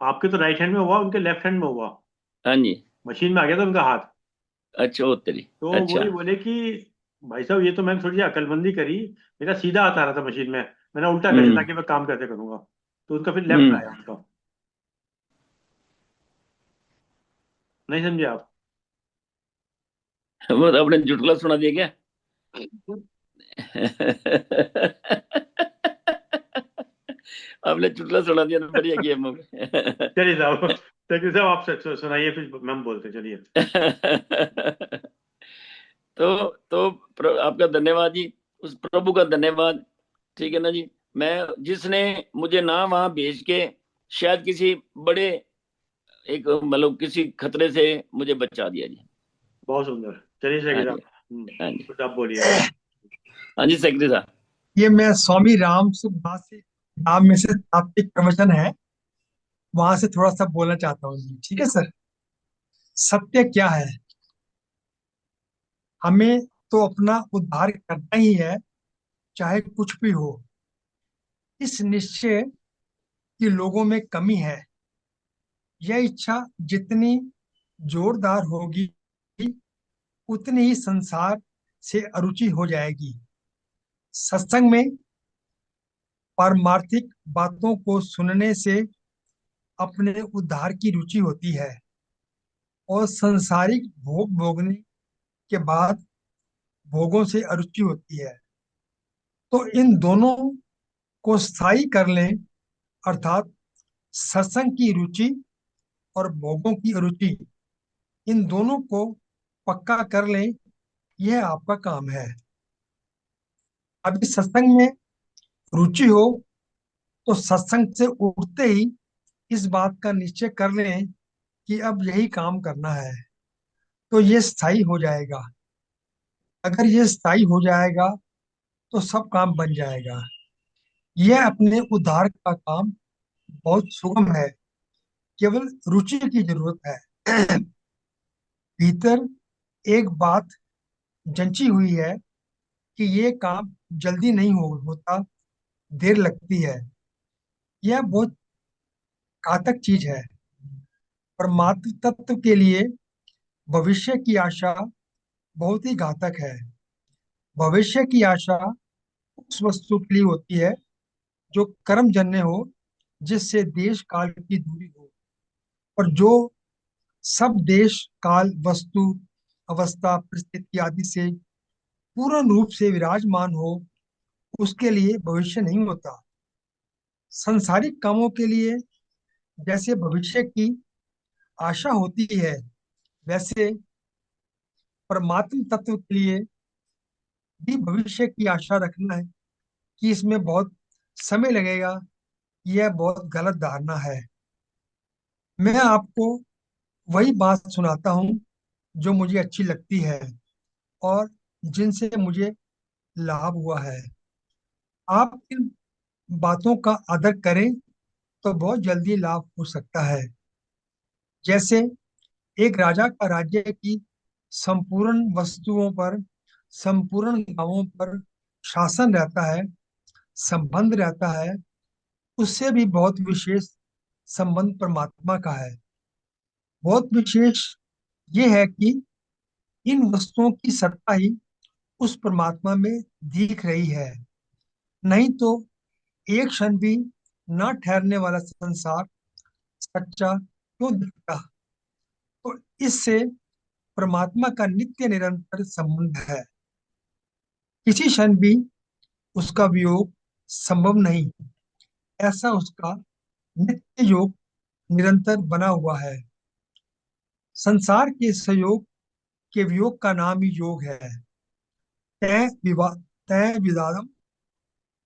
आपके तो राइट हैंड में हुआ, उनके लेफ्ट हैंड में हुआ। हाँ जी। मशीन में आ गया था उनका हाथ। अच्छा ओ तेरी। तो अच्छा। वही बोले कि भाई साहब, ये तो मैंने थोड़ी अकलमंदी करी। मेरा सीधा हाथ आ रहा था मशीन में, मैंने उल्टा कर दिया हम्म। ताकि मैं काम कैसे करूंगा। तो उनका फिर लेफ्ट हम्म। आया उनका। नहीं समझे आप? वो तो आपने जुटला सुना दिया क्या? आपने चुटला सुना दिया तो बढ़िया किया मम्मी। चलिए साहब, चलिए साहब, आप सुनाइए, फिर मैम बोलते चलिए। आपका धन्यवाद जी। उस प्रभु का धन्यवाद। ठीक है ना जी। मैं जिसने मुझे ना वहां भेज के शायद किसी बड़े एक मतलब किसी खतरे से मुझे बचा दिया जी। बहुत सुंदर। चलिए हाँ शेखर जी। साहब। हाँ जी। कुछ आप बोलिए अब। हाँ जी सेक्रेटरी साहब। ये मैं स्वामी राम सुखदास की किताब में से तात्विक प्रवचन है, वहां से थोड़ा सा बोलना चाहता हूँ जी। ठीक है सर। सत्य क्या है? हमें तो अपना उद्धार करना ही है, चाहे कुछ भी हो। इस निश्चय की लोगों में कमी है। यह इच्छा जितनी जोरदार होगी, उतनी ही संसार से अरुचि हो जाएगी। सत्संग में पारमार्थिक बातों को सुनने से अपने उद्धार की रुचि होती है, और संसारिक भोग भोगने के बाद भोगों से अरुचि होती है। तो इन दोनों को स्थायी कर लें, अर्थात सत्संग की रुचि और भोगों की अरुचि, इन दोनों को पक्का कर लें, यह आपका काम है। अभी सत्संग में रुचि हो तो सत्संग से उठते ही इस बात का निश्चय कर लें कि अब यही काम करना है, तो ये स्थायी हो जाएगा। अगर ये स्थायी हो जाएगा तो सब काम बन जाएगा। यह अपने उद्धार का काम बहुत सुगम है, केवल रुचि की जरूरत है। भीतर एक बात जंची हुई है कि ये काम जल्दी नहीं होता, देर लगती है। यह बहुत घातक चीज है। परमात्म तत्व के लिए भविष्य की आशा बहुत ही घातक है। भविष्य की आशा उस वस्तु के लिए होती है जो कर्मजन्य हो, जिससे देश काल की दूरी हो, और जो सब देश काल वस्तु अवस्था परिस्थिति आदि से पूर्ण रूप से विराजमान हो, उसके लिए भविष्य नहीं होता। संसारिक कामों के लिए जैसे भविष्य की आशा होती है, वैसे परमात्म तत्व के लिए भी भविष्य की आशा रखना है कि इसमें बहुत समय लगेगा, यह बहुत गलत धारणा है। मैं आपको वही बात सुनाता हूँ जो मुझे अच्छी लगती है और जिनसे मुझे लाभ हुआ है। आप इन बातों का आदर करें तो बहुत जल्दी लाभ हो सकता है। जैसे एक राजा का राज्य की संपूर्ण वस्तुओं पर, संपूर्ण गांवों पर शासन रहता है, संबंध रहता है, उससे भी बहुत विशेष संबंध परमात्मा का है। बहुत विशेष ये है कि इन वस्तुओं की सत्ता ही उस परमात्मा में दिख रही है। नहीं तो एक क्षण भी न ठहरने वाला संसार सच्चा क्यों दिखता। तो इससे परमात्मा का नित्य निरंतर संबंध है। किसी क्षण भी उसका वियोग संभव नहीं। ऐसा उसका नित्य योग निरंतर बना हुआ है। संसार के संयोग के वियोग का नाम ही योग है। तय विवा तय विदारम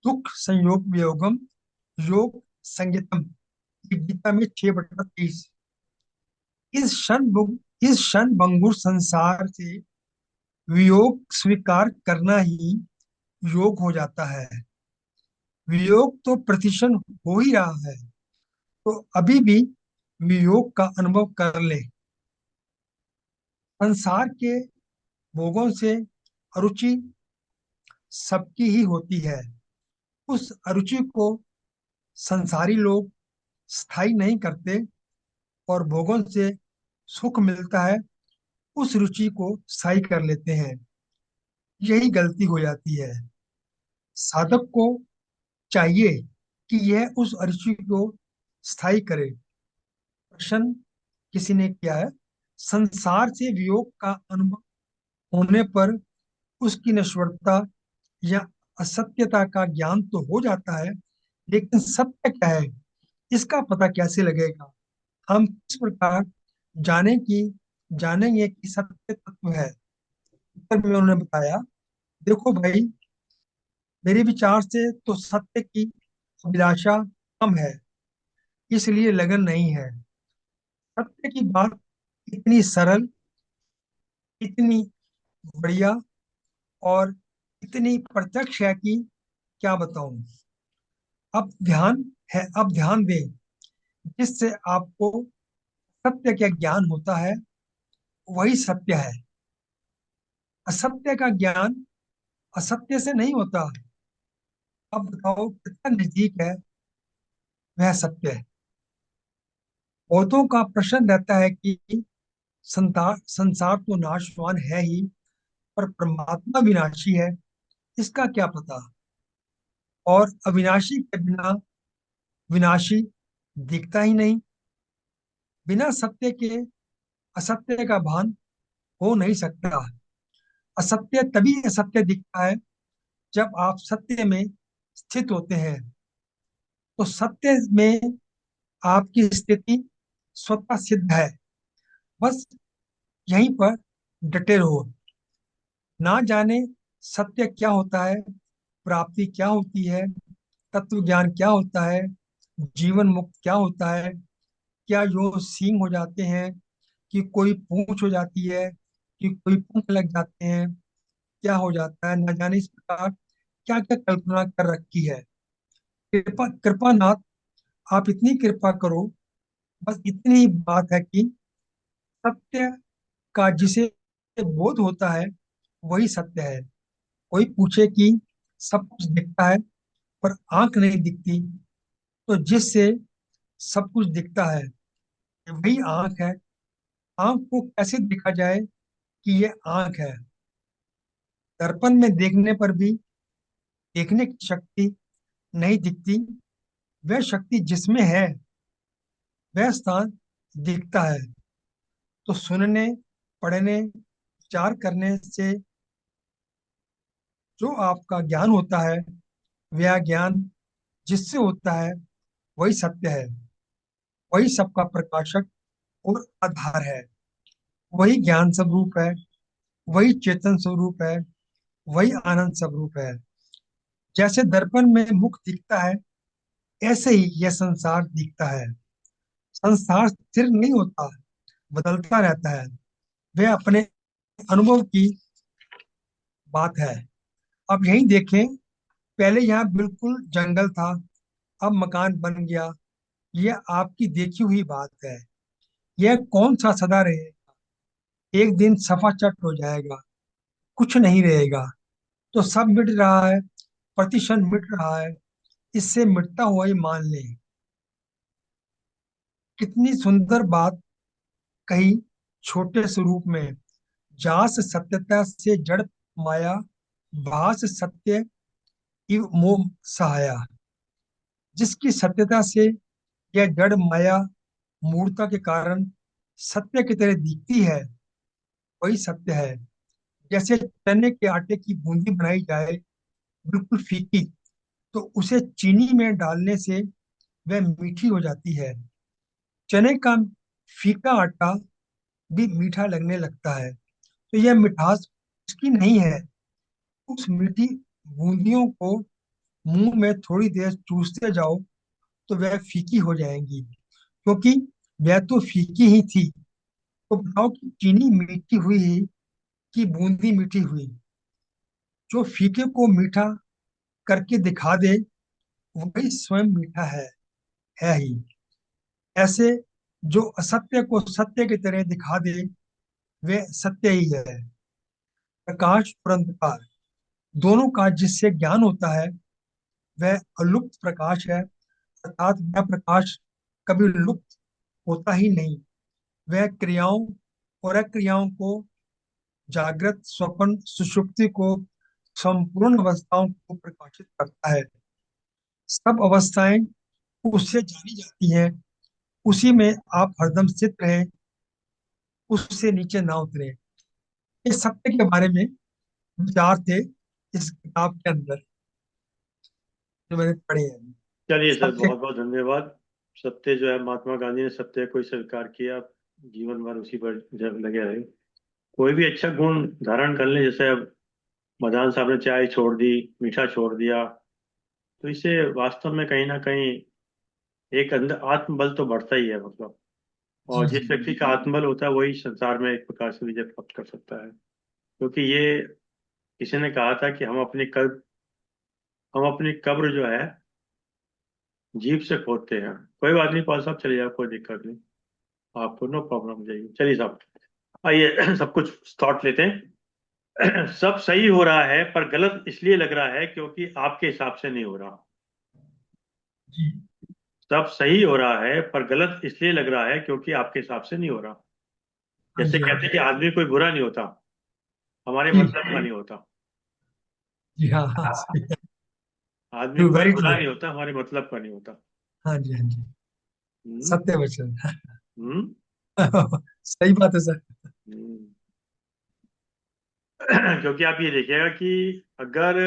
दुख संयोग वियोगम योग संगीतम। ये गीता में 6/23। इस क्षण भंगुर संसार से वियोग स्वीकार करना ही योग हो जाता है। वियोग तो प्रतिक्षण हो ही रहा है, तो अभी भी वियोग का अनुभव कर ले। संसार के भोगों से अरुचि सबकी ही होती है। उस अरुचि को संसारी लोग स्थायी नहीं करते, और भोगों से सुख मिलता है उस रुचि को स्थायी कर लेते हैं। यही गलती हो जाती है। साधक को चाहिए कि यह उस अरुचि को स्थायी करे। प्रश्न किसी ने किया है, संसार से वियोग का अनुभव होने पर उसकी नश्वरता या असत्यता का ज्ञान तो हो जाता है, लेकिन सत्य क्या है इसका पता कैसे लगेगा। हम किस प्रकार जानेंगे कि सत्य तत्व है। उत्तर में उन्होंने बताया, देखो भाई, मेरे विचार से तो सत्य की अभिलाषा कम है, इसलिए लगन नहीं है। सत्य की बात इतनी सरल, इतनी बढ़िया और इतनी प्रत्यक्ष है कि क्या बताऊं। अब ध्यान दें, जिससे आपको सत्य का ज्ञान होता है वही सत्य है। असत्य का ज्ञान असत्य से नहीं होता। अब बताओ कितना नजदीक है वह सत्य है। बहुतों का प्रश्न रहता है कि संसार तो नाशवान है ही, पर परमात्मा विनाशी है, इसका क्या पता। और अविनाशी के बिना विनाशी दिखता ही नहीं। बिना सत्य के असत्य का भान हो नहीं सकता। असत्य तभी असत्य दिखता है जब आप सत्य में स्थित होते हैं। तो सत्य में आपकी स्थिति स्वतः सिद्ध है। बस यहीं पर डटे रहो। ना जाने सत्य क्या होता है, प्राप्ति क्या होती है, तत्व ज्ञान क्या होता है, जीवन मुक्त क्या होता है। क्या जो सींग हो जाते हैं, कि कोई पूंछ हो जाती है, कि कोई पंख लग जाते हैं, क्या हो जाता है, न जाने इस प्रकार क्या क्या कल्पना कर रखी है। कृपानाथ, आप इतनी कृपा करो, बस इतनी ही बात है कि सत्य का जिसे बोध होता है वही सत्य है। कोई पूछे कि सब कुछ दिखता है पर आंख नहीं दिखती, तो जिससे सब कुछ दिखता है वही आंख है। आंख को कैसे देखा जाए कि ये आंख है। दर्पण में देखने पर भी देखने की शक्ति नहीं दिखती। वह शक्ति जिसमें है वह स्थान दिखता है। तो सुनने, पढ़ने, विचार करने से जो आपका ज्ञान होता है, वह ज्ञान जिससे होता है वही सत्य है। वही सबका प्रकाशक और आधार है। वही ज्ञान स्वरूप है, वही चेतन स्वरूप है, वही आनंद स्वरूप है। जैसे दर्पण में मुख दिखता है, ऐसे ही यह संसार दिखता है। संसार स्थिर नहीं होता, बदलता रहता है। वह अपने अनुभव की बात है। अब यही देखें, पहले यहाँ बिल्कुल जंगल था, अब मकान बन गया। यह आपकी देखी हुई बात है। यह कौन सा सदा रहे, एक दिन सफा चट हो जाएगा, कुछ नहीं रहेगा। तो सब मिट रहा है, प्रतिशत मिट रहा है, इससे मिटता हुआ ही मान लें। कितनी सुंदर बात कही छोटे स्वरूप में। जास सत्यता से जड़ माया भास सत्य इव मोह सहाया। जिसकी सत्यता से यह जड़ माया मूर्ता के कारण सत्य की तरह दिखती है, वही सत्य है। जैसे चने के आटे की बूंदी बनाई जाए बिल्कुल फीकी, तो उसे चीनी में डालने से वह मीठी हो जाती है। चने का फीका आटा भी मीठा लगने लगता है, तो यह मिठास उसकी नहीं है। उस मीठी बूंदियों को मुंह में थोड़ी देर चूसते जाओ तो वह फीकी हो जाएंगी, क्योंकि वह तो फीकी ही थी। तो बताओ कि चीनी मीठी हुई कि बूंदी मीठी हुई? जो फीके को मीठा करके दिखा दे वही स्वयं मीठा है ही। ऐसे जो असत्य को सत्य की तरह दिखा दे वे सत्य ही है। प्रकाश और अंधकार दोनों का जिससे ज्ञान होता है वह अलुप्त प्रकाश है, अर्थात वह प्रकाश कभी लुप्त होता ही नहीं। वह क्रियाओं और अक्रियाओं को, जागृत स्वप्न सुषुप्ति को, संपूर्ण अवस्थाओं को प्रकाशित करता है। सब अवस्थाएं उससे जानी जाती हैं। उसी में आप हरदम स्थित रहें, उससे नीचे ना उतरे। ये सत्य के बारे में विचार थे इस किताब के अंदर जो मैंने पढ़े हैं। चलिए सर, सत्य। बहुत बहुत धन्यवाद। सत्य जो है, महात्मा गांधी ने सत्य को ही स्वीकार किया, जीवन भर उसी पर जब लगे रहे। कोई भी अच्छा गुण धारण कर ले, जैसे अब मदान साहब ने चाय छोड़ दी, मीठा छोड़ दिया, तो इससे वास्तव में कहीं ना कहीं एक अंदर आत्मबल तो बढ़ता ही है, मतलब। जी और जी। जिस व्यक्ति का आत्मबल होता है वही संसार में एक प्रकार से विजय प्राप्त कर सकता है। क्योंकि ये, किसी ने कहा था कि हम अपनी कब्र जो है जीभ से खोदते हैं। कोई बात नहीं, पाल साहब चले जाओ, कोई दिक्कत नहीं, आपको नो प्रॉब्लम जाइए। चलिए साहब, आइए सब कुछ थॉट लेते हैं। सब सही हो रहा है पर गलत इसलिए लग रहा है क्योंकि आपके हिसाब से नहीं हो रहा। जी सब सही हो रहा है पर गलत इसलिए लग रहा है क्योंकि आपके हिसाब से नहीं हो रहा। हाँ जैसे जी। हाँ कहते जी। हैं कि आदमी कोई बुरा नहीं होता, हमारे जी मतलब का नहीं होता। जी। हाँ हाँ, सही है। आदमी ट्रू, कोई वेरी बुरा ट्रू। नहीं होता, हमारे मतलब का नहीं होता। हाँ जी हाँ जी। हम्म। सत्य वचन। हम्म। सही बात है सर। हम्म। क्योंकि आप ये देखिएगा कि अगर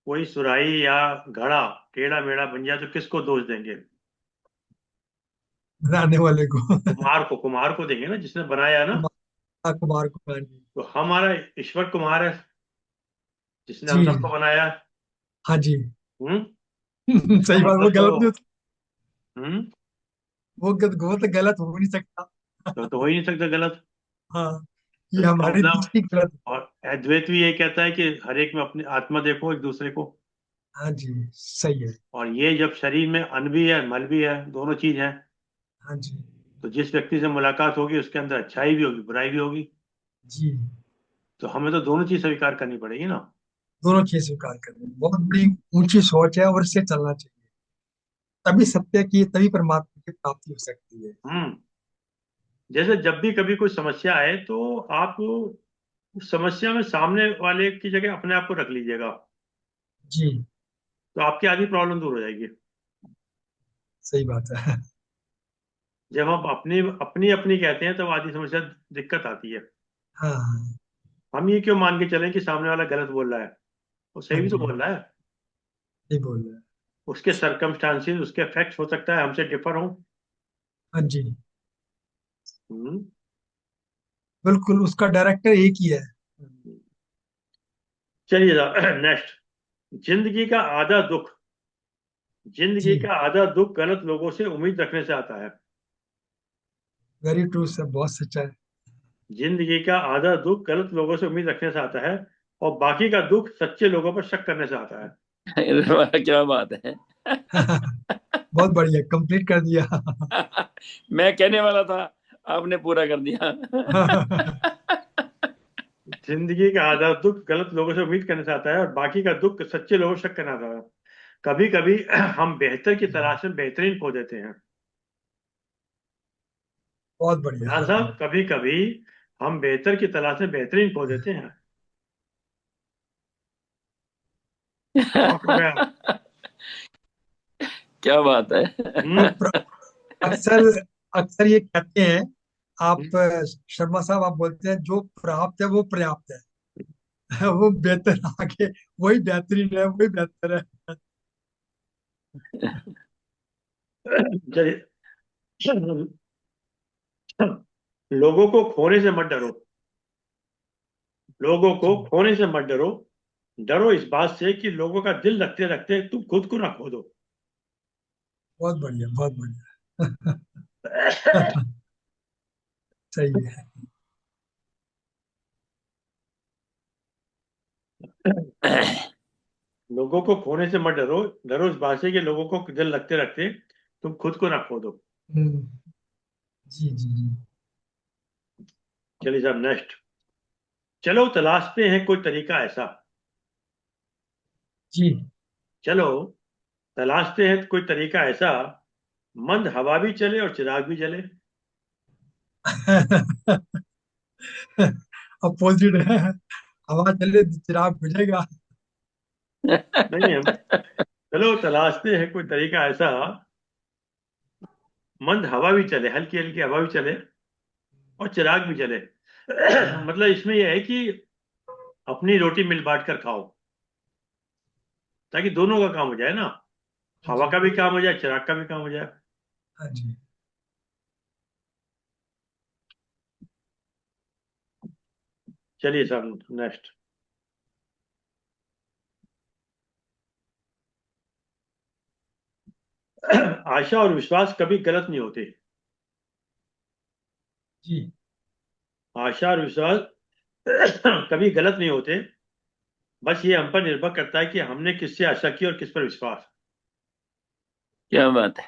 कोई सुराही या घड़ा टेढ़ा मेढ़ा बन जाए तो किसको दोष देंगे? बनाने वाले को। कुम्हार को देंगे ना, जिसने बनाया ना। कुमार कुमार जी। तो हमारा ईश्वर कुम्हार है, जिसने हम जी सबको बनाया है। हाँ जी। हम्म। इसका सही बात, वो मतलब तो, गलत नहीं होता। हम्म, वो तो गलत हो नहीं सकता। तो हो ही नहीं सकता गलत। हाँ, तो ये इसका हमारी मतलब, दृष्टि गलत। और अद्वैत भी ये कहता है कि हर एक में अपनी आत्मा देखो, एक दूसरे को। हाँ जी, सही है। और ये जब शरीर में अन्न भी है मल भी है, दोनों चीज है, हाँ जी। तो जिस व्यक्ति से मुलाकात होगी उसके अंदर अच्छाई भी होगी, बुराई भी होगी। जी, तो हमें तो दोनों चीज स्वीकार करनी पड़ेगी ना। दोनों चीज स्वीकार करनी बहुत बड़ी ऊंची सोच है और इससे चलना चाहिए। तभी सत्य की, तभी परमात्मा की प्राप्ति हो सकती है। हम्म। जैसे जब भी कभी कोई समस्या आए तो आप उस समस्या में सामने वाले की जगह अपने आप को रख लीजिएगा, जी, तो आपकी आधी प्रॉब्लम दूर हो जाएगी। सही बात है। जब हम अपनी अपनी अपनी कहते हैं तब आधी समस्या, दिक्कत आती है। हाँ हाँ। हम ये क्यों मान के चलें कि सामने वाला गलत बोल रहा है? वो हाँ सही भी तो जी, बोल रहा है। सही बोल रहे हैं। उसके सरकमस्टांसिस, उसके फैक्ट्स हो सकता है हमसे डिफर हो। हाँ जी, हम्म। बिल्कुल उसका डायरेक्टर एक ही है। चलिए नेक्स्ट। जिंदगी का आधा दुख जिंदगी जी, का आधा दुख गलत लोगों से उम्मीद रखने से आता है। वेरी ट्रू सर, बहुत सच्चा है। जिंदगी का आधा दुख गलत लोगों से उम्मीद रखने से आता है, और बाकी का दुख सच्चे लोगों पर शक करने से आता है। क्या बात है। बहुत बढ़िया, कंप्लीट कर दिया। मैं कहने वाला था, आपने पूरा कर दिया। जिंदगी का आधा दुख गलत लोगों से उम्मीद करने से आता है, और बाकी का दुख सच्चे लोगों से शक करने आता है। कभी कभी हम बेहतर की तलाश में बेहतरीन खो देते हैं। बहुत बढ़िया। हाँ साहब, कभी कभी हम बेहतर की तलाश में बेहतरीन खो देते हैं। ऑफ हो गया। क्या बात है। तो अक्सर अक्सर ये कहते हैं, आप हम्म। शर्मा साहब, आप बोलते हैं जो प्राप्त है वो पर्याप्त है। वो बेहतर आगे, वही बेहतरीन है, वही बेहतर है। चलिए, लोगों को खोने से मत डरो। लोगों को जी, खोने से मत डरो। डरो इस बात से कि लोगों का दिल रखते रखते तुम खुद को ना खो दो। बहुत बढ़िया, बहुत बढ़िया। सही है। लोगों को खोने से मत डरो। डरो इस बात से कि लोगों को दिल रखते रखते तुम खुद को ना खो दो। हम्म, जी जी जी। चलिए साहब, नेक्स्ट। चलो तलाशते हैं कोई तरीका ऐसा। जी। चलो तलाशते हैं कोई तरीका ऐसा, मंद हवा भी चले और चिराग भी जले। अपोजिट है। हवा चले तो चिराग बुझेगा। नहीं हम, चलो तलाशते हैं कोई तरीका ऐसा, मंद हवा भी चले, हल्की हल्की हवा भी चले और चिराग भी जले। मतलब इसमें यह है कि अपनी रोटी मिल बांट कर खाओ, ताकि दोनों का काम हो जाए ना। हवा जी। का भी काम हो जाए, चिराग का भी काम हो जाए। हाँ जी। चलिए साहब, नेक्स्ट। आशा और विश्वास कभी गलत नहीं होते। जी। आशा और विश्वास कभी गलत नहीं होते। बस ये हम पर निर्भर करता है कि हमने किससे आशा की और किस पर विश्वास। क्या बात है।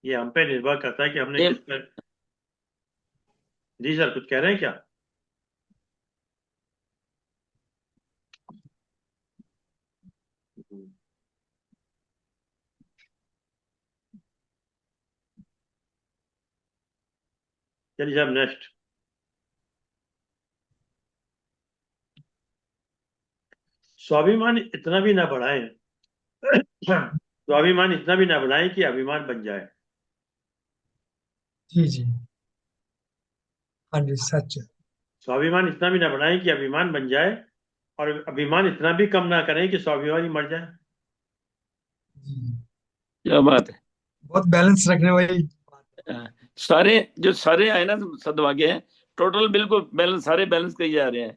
ये हम पे निर्भर करता है कि हमने ये किस पर। जी सर, कुछ कह रहे हैं क्या? चलिए साहब, नेक्स्ट। स्वाभिमान इतना भी ना बढ़ाएं। स्वाभिमान इतना भी ना बढ़ाएं कि अभिमान बन जाए। जी जी। हाँ जी, सच है। स्वाभिमान इतना भी ना बढ़ाएं कि अभिमान बन जाए, और अभिमान इतना भी कम ना करें कि स्वाभिमान मर जाए। जी। क्या बात है। बहुत बैलेंस रखने वाली बात हाँ, सारे जो सारे आए ना सद्भाग्य है, टोटल बिल्कुल बैलेंस, सारे बैलेंस किए जा रहे हैं। है।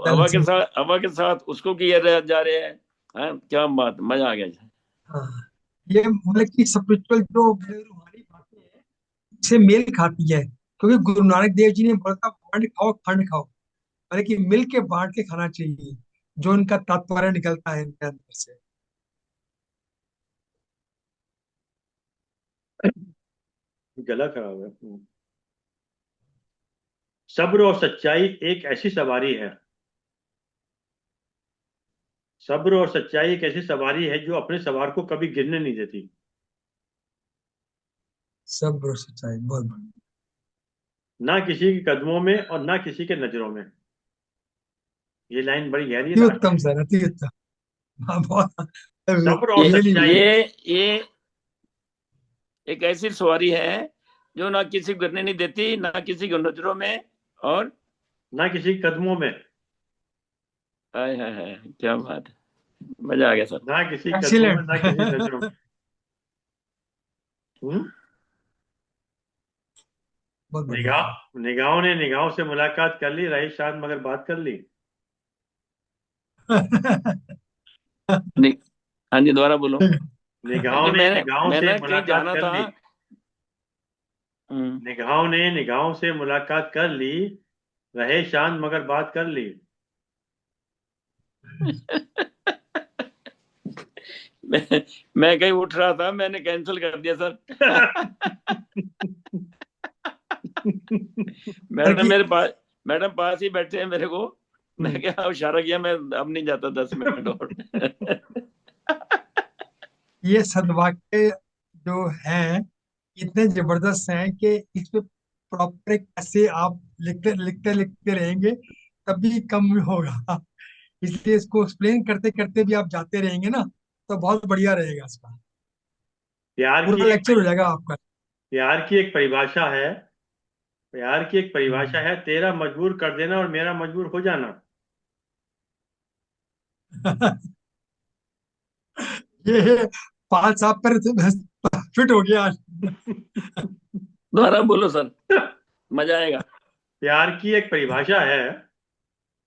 बैलेंसिंग। हवा के साथ उसको किए जा रहे हैं। हाँ, क्या बात, मजा आ गया। हाँ, ये मतलब कि स्पिरिचुअल जो रूहानी बातें हैं, से मेल खाती है, क्योंकि गुरु नानक देव जी ने बोला था, वंड खाओ खंड खाओ, मतलब कि मिल के बांट के खाना चाहिए, जो उनका तात्पर्य निकलता है इनके अंदर से। गला खराब है। सब्र और सच्चाई एक ऐसी सवारी है। सब्र और सच्चाई एक ऐसी सवारी है जो अपने सवार को कभी गिरने नहीं देती। सब ब्रो, सच्चाई बहुत बढ़िया। ना किसी के कदमों में और ना किसी के नजरों में। ये लाइन बड़ी गहरी है अति लास्ट उत्तम में। सर, अति उत्तम। हाँ, बहुत। सब्र और ये रियली सच्चाई। वेरी। ये एक ऐसी सवारी है जो ना किसी को गिरने नहीं देती, ना किसी को नजरों में। और ना किसी के कदमों में। हाय हाय हाय, क्या बात है, मजा आ गया सर। ना किसी के कदमों में, ना किसी एक्सीलेंट। नजरों में। हम्म? बहुत बढ़िया। निगाह निगाहों ने निगाहों से मुलाकात कर ली, रही शायद मगर बात कर ली। नहीं, हाँ जी, दोबारा बोलो। निगाहों कि ने मैंने निगाहों से मैंने कहीं मुलाकात जाना कर था। ली। हम्म। निगाहों ने निगाहों से मुलाकात कर ली, रहे शांत मगर बात कर ली। मैं कहीं उठ रहा था, मैंने कैंसिल कर दिया सर। मैडम कि मेरे पास मैडम पास ही बैठे हैं मेरे को। मैं क्या इशारा किया, मैं अब नहीं जाता 10 मिनट और। ये सद्वाक्य जो हैं, इतने जबरदस्त हैं कि इस पे प्रॉपर कैसे आप लिखते लिखते लिखते रहेंगे, तभी कम होगा। इसलिए इसको एक्सप्लेन करते करते भी आप जाते रहेंगे ना, तो बहुत बढ़िया रहेगा इसका। प्यार की पूरा एक लेक्चर हो जाएगा आपका। प्यार की एक परिभाषा है। प्यार की एक परिभाषा है, तेरा मजबूर कर देना और मेरा मजबूर हो जाना। ये 5 साल पर फिट हो गया आज। दोबारा बोलो सर, मजा आएगा। प्यार की एक परिभाषा है,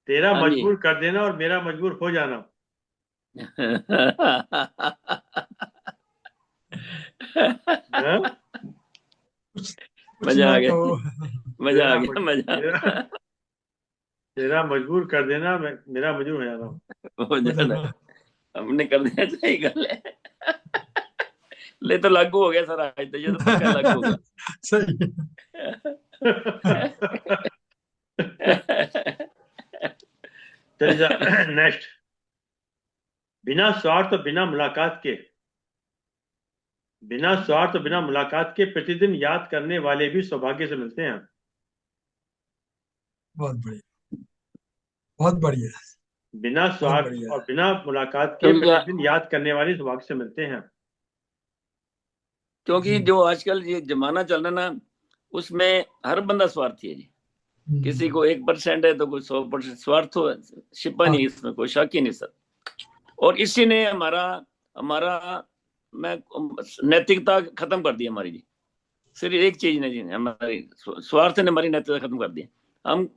तेरा हाँ जी। मजबूर कर देना और मेरा मजबूर हो जाना। हाँ? कुछ कुछ मजा आ ना गया, कहो। मजा आ तेरा गया, मज, मजा तेरा तेरा मजबूर कर देना, मेरा मजबूर हो जाना। हो हो जाना। जाना। हमने कर दिया, सही गल है। ले तो लागू हो गया सर, आज तो ये तो पक्का लागू होगा। सही चलिए नेक्स्ट। बिना स्वार्थ और बिना मुलाकात के प्रतिदिन याद करने वाले भी सौभाग्य से मिलते हैं। बहुत बढ़िया, बहुत बढ़िया, बिना बहुत स्वार्थ बढ़िया। और बिना मुलाकात के क्योंकि प्रतिदिन याद करने वाले सौभाग्य से मिलते हैं। क्योंकि जी। जो आजकल ये जमाना चल रहा है ना, उसमें हर बंदा स्वार्थी है जी। किसी हम्म, को 1% है तो कोई 100% स्वार्थ हो, छिपा हाँ, नहीं, इसमें कोई शक ही नहीं सर। और इसी ने हमारा हमारा मैं नैतिकता खत्म कर दी हमारी जी। सिर्फ एक चीज ने जी, हमारी स्वार्थ ने हमारी नैतिकता खत्म कर दी। हम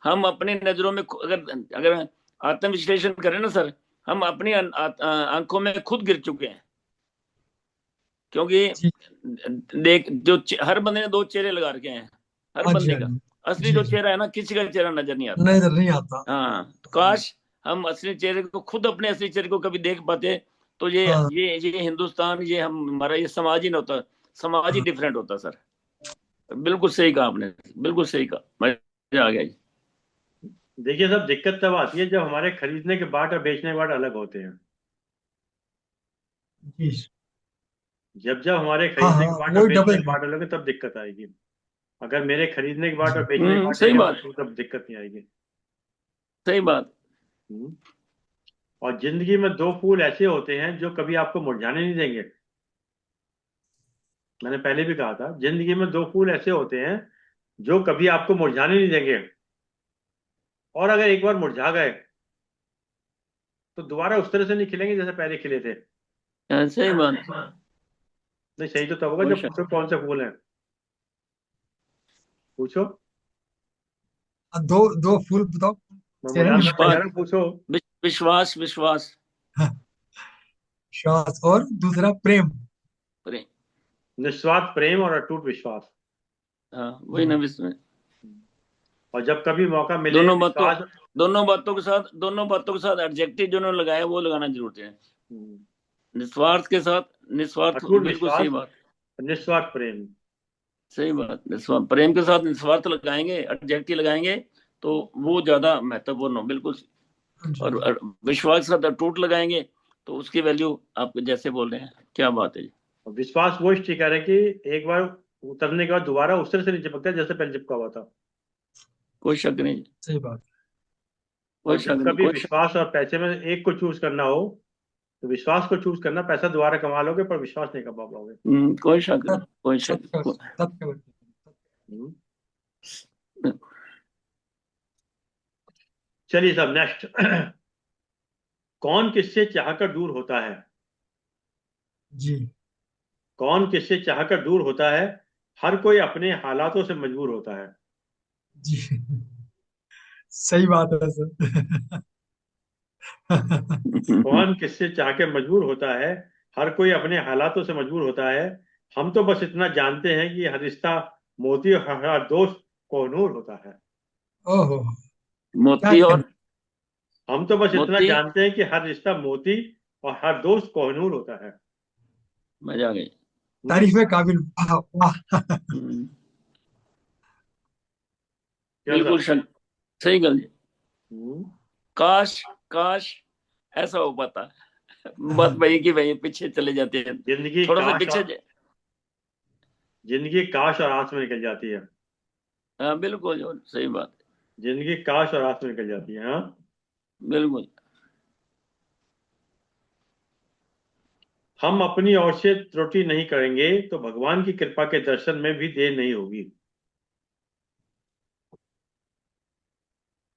हम अपनी नजरों में अगर अगर आत्म विश्लेषण करें ना सर, हम अपनी आंखों में खुद गिर चुके हैं। क्योंकि जी। देख जो हर बंदे ने दो चेहरे लगा रखे हैं, हर हाँ जी, बंदे हाँ का जी। असली जी जो जी। चेहरा है ना, किसी का चेहरा नजर नहीं आता। नजर नहीं आता। हाँ, तो काश हम असली चेहरे को, खुद अपने असली चेहरे को कभी देख पाते, तो हाँ ये हिंदुस्तान, ये हमारा ये समाज ही ना होता। समाज ही हाँ। डिफरेंट होता सर। बिल्कुल सही कहा आपने, बिल्कुल सही कहा, मजा आ गया जी। देखिए सब दिक्कत तब आती है जब हमारे खरीदने के बाट और बेचने के बाट अलग होते हैं। जी। जब जब हमारे हाँ खरीदने के हाँ, बाट और वही बेचने डबल के है। बाट अलग है तब दिक्कत आएगी। अगर मेरे खरीदने के बाट और बेचने के बाट सही एक है बात, तो तब दिक्कत नहीं आएगी। सही बात। हम्म। और जिंदगी में दो फूल ऐसे होते हैं जो कभी आपको मुरझाने नहीं देंगे। मैंने पहले भी कहा था, जिंदगी में दो फूल ऐसे होते हैं जो कभी आपको मुरझाने नहीं देंगे। और अगर एक बार मुरझा गए तो दोबारा उस तरह से नहीं खिलेंगे जैसे पहले खिले थे। सही बात, नहीं, सही तो तब होगा कोई जब शक। पूछो कौन से फूल हैं। पूछो। दो दो फूल बताओ। मैं चेहरे नहीं मजाक नहीं बताओ। कर विश्वास, रहा, पूछो। विश्वास, विश्वास। हाँ, श्वास और दूसरा प्रेम। प्रेम। निस्वार्थ प्रेम और अटूट विश्वास। हाँ, वही ना हाँ, विश्वास। और जब कभी मौका मिले दोनों बातों विश्वास। दोनों बातों के साथ एडजेक्टिव जो उन्होंने लगाया वो लगाना जरूरी है। हम्म, निस्वार्थ के साथ, निस्वार्थ, अटूट बिल्कुल सही विश्वास, बात। निस्वार्थ प्रेम। सही बात, निस्वार्थ प्रेम के साथ निस्वार्थ लगाएंगे, एडजेक्टिव लगाएंगे, तो वो ज्यादा महत्वपूर्ण हो, बिल्कुल। हाँ जी, और विश्वास के साथ अटूट लगाएंगे, तो उसकी वैल्यू आप जैसे बोल रहे हैं, क्या बात है जी। और विश्वास वो स्टिकर है कि एक बार उतरने के बाद दोबारा उस तरह से नहीं चिपकता जैसे पहले चिपका हुआ था। कोई शक नहीं, सही बात। कोई और शक जब नहीं, कभी कोई शक। विश्वास और पैसे में एक को चूज करना हो तो विश्वास को चूज करना। पैसा दोबारा कमा लोगे पर विश्वास नहीं कमा पाओगे। कोई शक नहीं, सत कोई शक सत्य नहीं। सत्य वचन। हम्म। चलिए सब नेक्स्ट। कौन किससे चाहकर दूर होता है? जी कौन किससे चाहकर दूर होता है? हर कोई अपने हालातों से मजबूर होता है। जी। सही बात है सर। कौन किससे चाह के मजबूर होता है? हर कोई अपने हालातों से मजबूर होता है। हम तो बस इतना जानते हैं कि हर रिश्ता मोती और हर दोस्त कोहनूर होता है। ओहो, क्या मोती और हम हम तो बस इतना मोती। जानते हैं कि हर रिश्ता मोती और हर दोस्त कोहनूर होता है। मजा आ गई। तारीफ हम्म। में काबिल, वाह वाह। हम्म, क्या बिल्कुल साहब? शक, सही गल जी। हम्म। काश, काश ऐसा हो पाता। बात वही की वही पीछे चले जाते हैं, जिंदगी थोड़ा सा काश पीछे और जिंदगी काश और आस में निकल जाती है। हाँ बिल्कुल, सही बात जिंदगी काश और आस में निकल जाती है। हाँ। है, बिल्कुल। हम अपनी ओर से त्रुटि नहीं करेंगे तो भगवान की कृपा के दर्शन में भी देर नहीं होगी।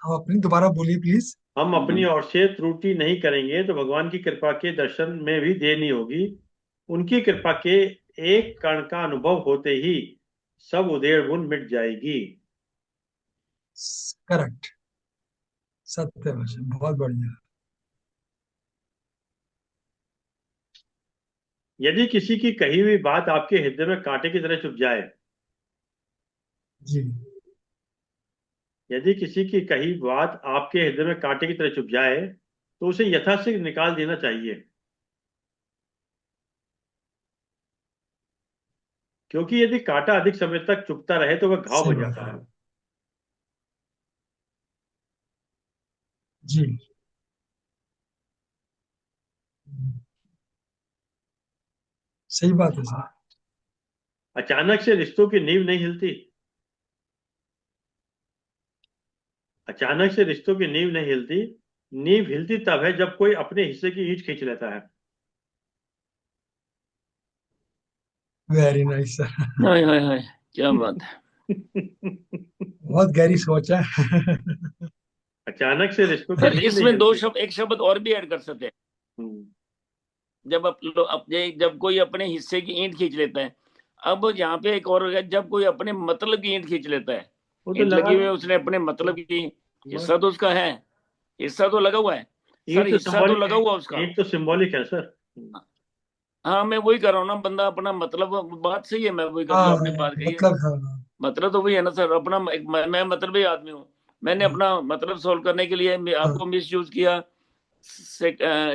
हम अपनी दोबारा बोलिए प्लीज। हम अपनी ओर से त्रुटि नहीं करेंगे तो भगवान की कृपा के दर्शन में भी देर नहीं होगी। उनकी कृपा के एक कण का अनुभव होते ही सब उधेड़ बुन मिट जाएगी। करेक्ट। सत्य वचन, बहुत बढ़िया। यदि किसी की कही हुई बात आपके हृदय में कांटे की तरह चुभ जाए, जी। यदि किसी की कही बात आपके हृदय में कांटे की तरह चुभ जाए तो उसे यथाशीघ्र निकाल देना चाहिए, क्योंकि यदि कांटा अधिक समय तक चुभता रहे तो वह घाव सही बन बात जाता है। है। जी। सही बात है सर। अचानक से रिश्तों की नींव नहीं हिलती। अचानक से रिश्तों की नींव नहीं हिलती। नींव हिलती तब है जब कोई अपने हिस्से की ईंट खींच लेता है। Very nice sir. हाय हाय हाय, क्या बात है। बहुत गहरी सोच है। अचानक से रिश्तों की सर नींव नहीं इसमें दो हिलती। शब्द, एक शब्द और भी ऐड कर सकते हैं। हम्म, जब कोई अपने हिस्से की ईंट खींच लेता है। अब यहाँ पे एक और है, जब कोई अपने मतलब की ईंट खींच लेता है। वो तो ईंट लगा। लगी हुई है, उसने अपने मतलब की, हिस्सा तो उसका है, हिस्सा तो लगा हुआ है। सर ईंट तो हिस्सा तो सिंबॉलिक लगा हुआ उसका। ईंट तो सिंबॉलिक है सर। हाँ मैं वही कर रहा हूँ ना, बंदा अपना मतलब, बात सही है, मैं वही कर, जो हाँ, आपने बात कही है। मतलब हाँ। मतलब तो वही है ना सर, अपना मैं मतलब ही आदमी हूँ। मैंने अपना मतलब सोल्व करने के लिए हाँ। आपको मिस यूज किया,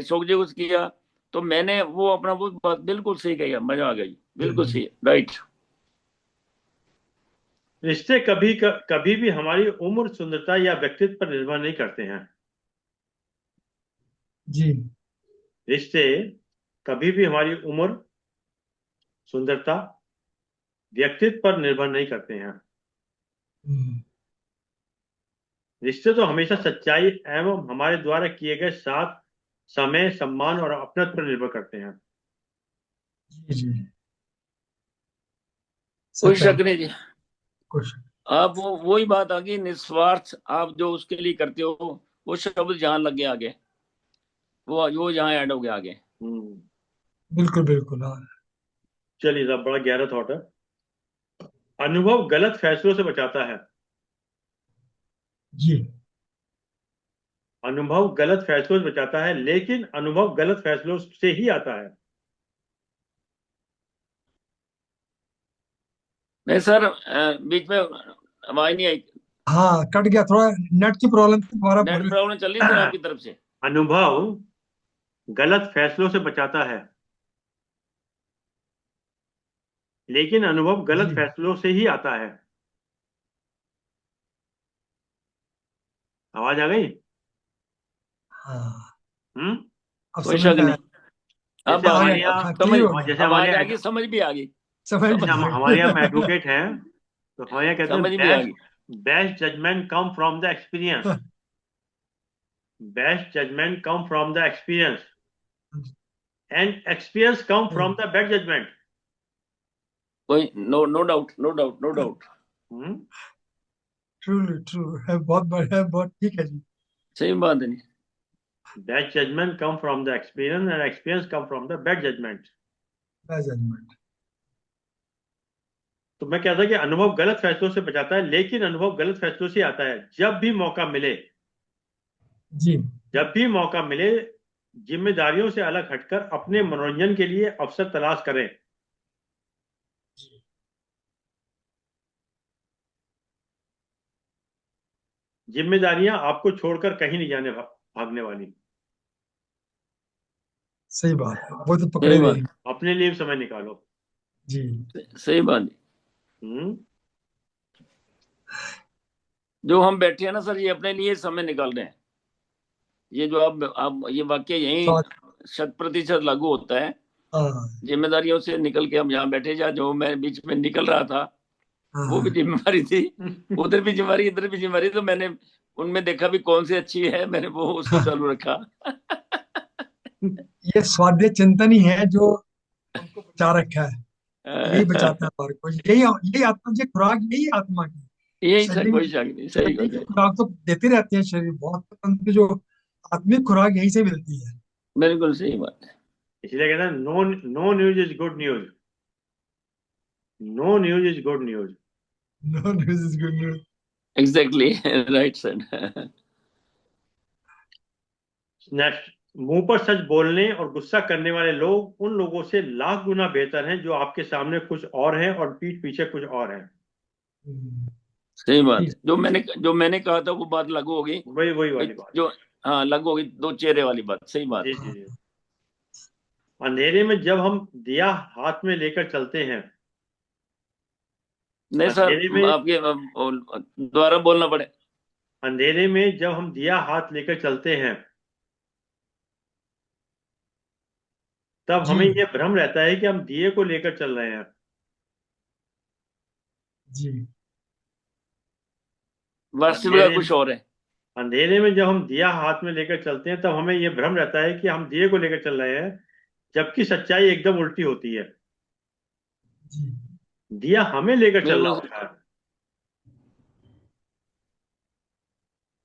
शोक जी कुछ किया, तो मैंने वो अपना वो बात बिल्कुल सही कही, मजा आ गई, बिल्कुल हम्म, सही, राइट। रिश्ते कभी भी हमारी उम्र, सुंदरता या व्यक्तित्व पर निर्भर नहीं करते हैं। जी। रिश्ते कभी भी हमारी उम्र, सुंदरता, व्यक्तित्व पर निर्भर नहीं करते हैं। हम्म, रिश्ते तो हमेशा सच्चाई एवं हमारे द्वारा किए गए साथ, समय, सम्मान और अपनत्व पर निर्भर करते हैं। जी जी। कोई सत्य शक है। नहीं जी। कुछ। आप वो वही बात आ गई, निस्वार्थ आप जो उसके लिए करते हो, वो शब्द जहां लग गया आगे, वो जहां ऐड हो गया आगे। हम्म। बिल्कुल बिल्कुल हाँ। चलिए साहब, बड़ा गहरा थॉट है। अनुभव गलत फैसलों से बचाता है। जी। अनुभव गलत फैसलों से बचाता है, लेकिन अनुभव गलत फैसलों से ही आता है। नहीं सर, बीच में आवाज नहीं आई। हाँ, कट गया थोड़ा। नेट की प्रॉब्लम थी, दोबारा नेट बोले। प्रॉब्लम चल रही है सर आपकी तरफ से। अनुभव गलत फैसलों से बचाता है, लेकिन अनुभव गलत जी। फैसलों से ही आता है। आवाज आ गई? हाँ, हम्म। अब कोई समझ शक में आया। नहीं। जैसे अब आ आ हमारे गई, गया, अब यहाँ हाँ, समझ, क्लियर हो गया। जैसे हमारे आवाज आ यहाँ गई, समझ भी आ गई। समझ समझ में जैसे आ हमारे यहाँ हम गया। एडवोकेट हैं, तो हमारे यहाँ कहते हैं समझ भी आ बेस्ट गई। Best judgement come from the experience. Best judgement come from the experience, and experience come from the bad judgement. कोई no, no doubt, no doubt, no doubt. True true है, बहुत बढ़िया, बहुत ठीक है जी। सही बात है नहीं। Best judgement come from the experience and experience come from the bad judgement. Judgement. तो मैं कहता कि अनुभव गलत फैसलों से बचाता है, लेकिन अनुभव गलत फैसलों से आता है। जब भी मौका मिले, जी। जब भी मौका मिले, जिम्मेदारियों से अलग हटकर अपने मनोरंजन के लिए अवसर तलाश करें। जिम्मेदारियां आपको छोड़कर कहीं नहीं भागने वाली। सही बात है, वो तो पकड़े सही हुए बात, हैं। अपने लिए समय निकालो। जी। सही बात है। हम्म। जो हम बैठे हैं ना सर, ये अपने लिए समय निकाल रहे हैं। ये जो आप ये वाक्य यही बात। 100% लागू होता है। हाँ जिम्मेदारियों से निकल के हम यहाँ बैठे, जा जो मैं बीच में निकल रहा था, वो भी हाँ। जिम्मेवारी थी। उधर भी जिम्मेवारी, इधर भी जिम्मेवारी, तो मैंने उनमें देखा भी कौन सी अच्छी है, मैंने वो उसको हाँ, चालू रखा। ये स्वाध्याय चिंतन ही है जो हमको बचा रखा है। यही बचाता है और कुछ, यही यही आत्मा की खुराक, यही है आत्मा की। यही सर, शरीर कोई शक नहीं, सही शरीर बात की है। खुराक तो देते रहते हैं शरीर बहुत, परंतु जो आत्मिक खुराक यहीं से मिलती है। बिल्कुल सही बात है। इसलिए कहते हैं no, no news is good news, no news is good news. No news is good news. Exactly right sir. Next, मुंह पर सच बोलने और गुस्सा करने वाले लोग उन लोगों से लाख गुना बेहतर हैं जो आपके सामने कुछ और हैं और पीठ पीछे कुछ और हैं। सही जी बात है। जो मैंने कहा था वो बात लागू होगी वही वही भाई। वाली बात। जो, हाँ, लागू होगी, दो चेहरे वाली बात, सही बात जी है। जी जी। अंधेरे में जब हम दिया हाथ में लेकर चलते हैं, नहीं सर, अंधेरे में आपके दोबारा बोलना पड़े। अंधेरे में जब हम दिया हाथ लेकर चलते हैं, तब जी हमें यह भ्रम रहता है कि हम दिए को लेकर चल रहे हैं। जी। वास्तविकता अंधेरे कुछ और है। अंधेरे में जब हम दिया हाथ में लेकर चलते हैं, तब हमें यह भ्रम रहता है कि हम दिए को लेकर चल रहे हैं, जबकि सच्चाई एकदम उल्टी होती है। जी। दिया हमें लेकर चल रहा बिल्कुल। होता है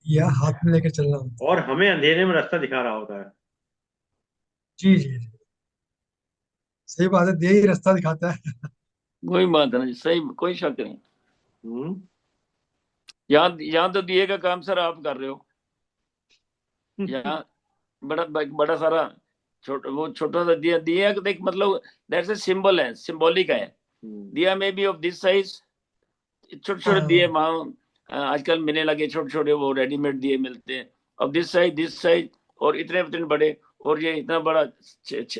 या हाथ में लेकर चलना होता और हमें अंधेरे में रास्ता दिखा रहा होता है। है। जी जी जी। सही बात है, दे ही रास्ता दिखाता है। वही बात है ना जी, सही, कोई शक नहीं। हम्म। यहाँ तो दिए का काम सर आप कर रहे हो। यहाँ बड़ा बड़ा सारा वो छोटा सा दिया, दिया का देख मतलब दैट्स ए सिंबल है, सिंबॉलिक है। हम्म। दिया में बी ऑफ दिस साइज, छोटे छोटे दिए हाँ। वहां आजकल मिलने लगे, छोटे छोटे वो रेडीमेड दिए मिलते हैं। अब दिस साइज और इतने इतने बड़े, और ये इतना बड़ा,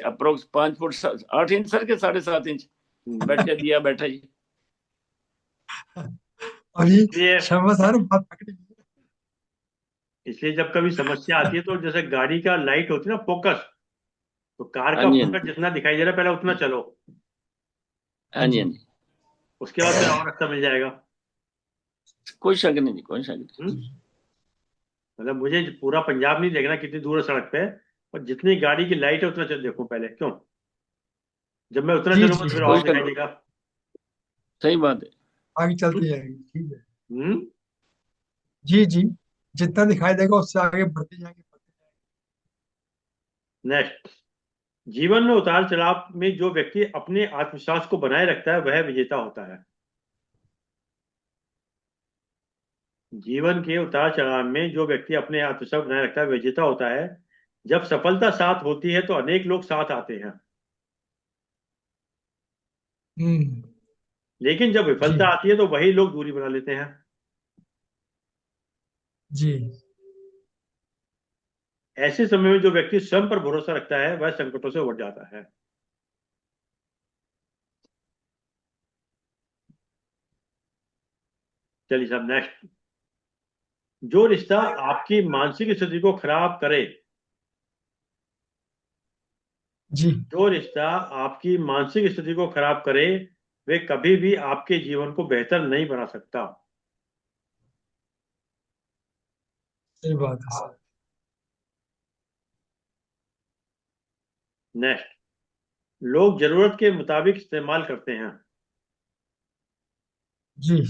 अप्रोक्स 5 फुट 8 इंच सर के 7.5 इंच हम्म। बैठे दिया बैठा जी। अभी इसलिए शर्मा सर बात पकड़ी। इसलिए जब कभी समस्या आती है, तो जैसे गाड़ी का लाइट होती है ना, फोकस, तो कार हाँ का जी, हाँ फोकस जी, जितना दिखाई दे रहा है पहले उतना चलो, हाँ हाँ जी, हाँ जी। जी। उसके बाद फिर और रास्ता मिल जाएगा। कोई शक नहीं जी, कोई शक नहीं। हम्म। मतलब मुझे पूरा पंजाब नहीं देखना कितनी दूर है सड़क पे, और जितनी गाड़ी की लाइट है उतना चल देखो पहले, क्यों? जब मैं उतना जी चलूंगा जी तो फिर कोई और शक दिखाई नहीं, देगा। सही बात है। आगे हम्म। चलती जाएगी, ठीक है। हम्म। जी जी। जितना दिखाई देगा उससे आगे बढ़ते जाएंगे, बढ़ते नेक्स्ट, जीवन में उतार चढ़ाव में जो व्यक्ति अपने आत्मविश्वास को बनाए रखता है वह विजेता होता है। जीवन के उतार चढ़ाव में जो व्यक्ति अपने आत्मविश्वास बनाए रखता है वह विजेता होता है। जब सफलता साथ होती है तो अनेक लोग साथ आते हैं, जाएंगे। लेकिन जब जी विफलता आती है तो वही लोग दूरी बना लेते हैं। जी। ऐसे समय में जो व्यक्ति स्वयं पर भरोसा रखता है वह संकटों से उबर जाता है। चलिए साहब, नेक्स्ट, जो रिश्ता आपकी मानसिक स्थिति को खराब करे, जी। जो रिश्ता आपकी मानसिक स्थिति को खराब करे, वे कभी भी आपके जीवन को बेहतर नहीं बना सकता। सही बात है सर। नेक्स्ट, लोग जरूरत के मुताबिक इस्तेमाल करते हैं। जी।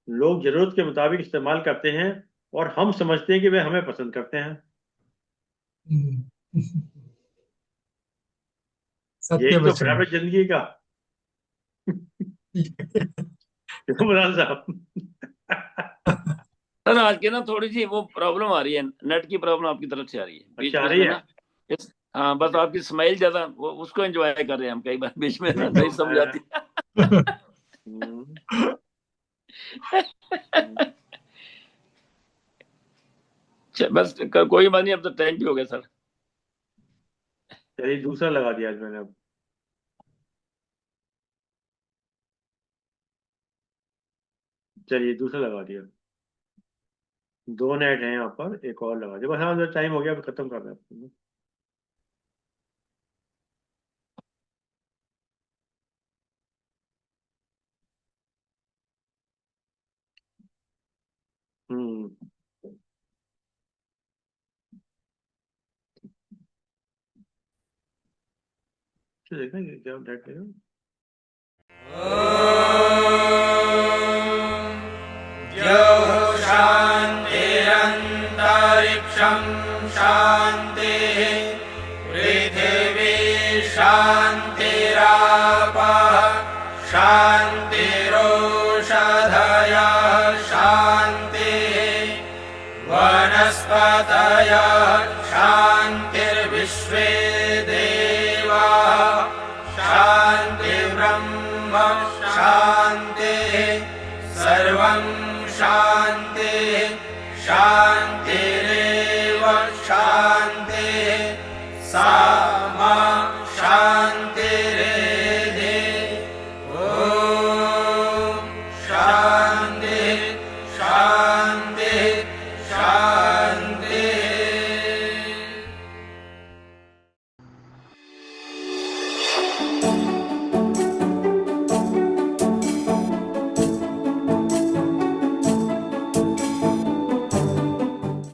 लोग जरूरत के मुताबिक इस्तेमाल करते हैं और हम समझते हैं कि वे हमें पसंद करते हैं। हम्म। यही सत्य तो वचन। भ्रम है जिंदगी का। क्यों मुराद साहब? सर आज के ना थोड़ी सी वो प्रॉब्लम आ रही है, नेट की प्रॉब्लम आपकी तरफ से आ रही है बीच अच्छा, आ बीच रही में है। ना। हाँ, बस आपकी स्माइल ज्यादा वो उसको एंजॉय कर रहे हैं हम, कई बार बीच में ना ठीक तो नहीं समझ मैं। आती। हम्म। बस कोई बात नहीं, अब तो टाइम भी हो गया सर। चलिए, दूसरा लगा दिया आज मैंने अब। चलिए, दूसरा लगा दिया। दो नेट हैं यहाँ पर, एक और लगा दिया बस। हाँ, टाइम हो गया, अब खत्म कर रहे हैं। हम्म। अच्छे देखना क्या डाइट लेगा। शान्तिरन्तरिक्षं शान्तिः पृथिवी शान्तिरापः शान्तिरोषधयः शान्तिः वनस्पतयः शान्तिर्विश्वे देवाः शान्तिर्ब्रह्म शान्तिः सर्वं शान्तिः शान्तिरेव शान्तिः।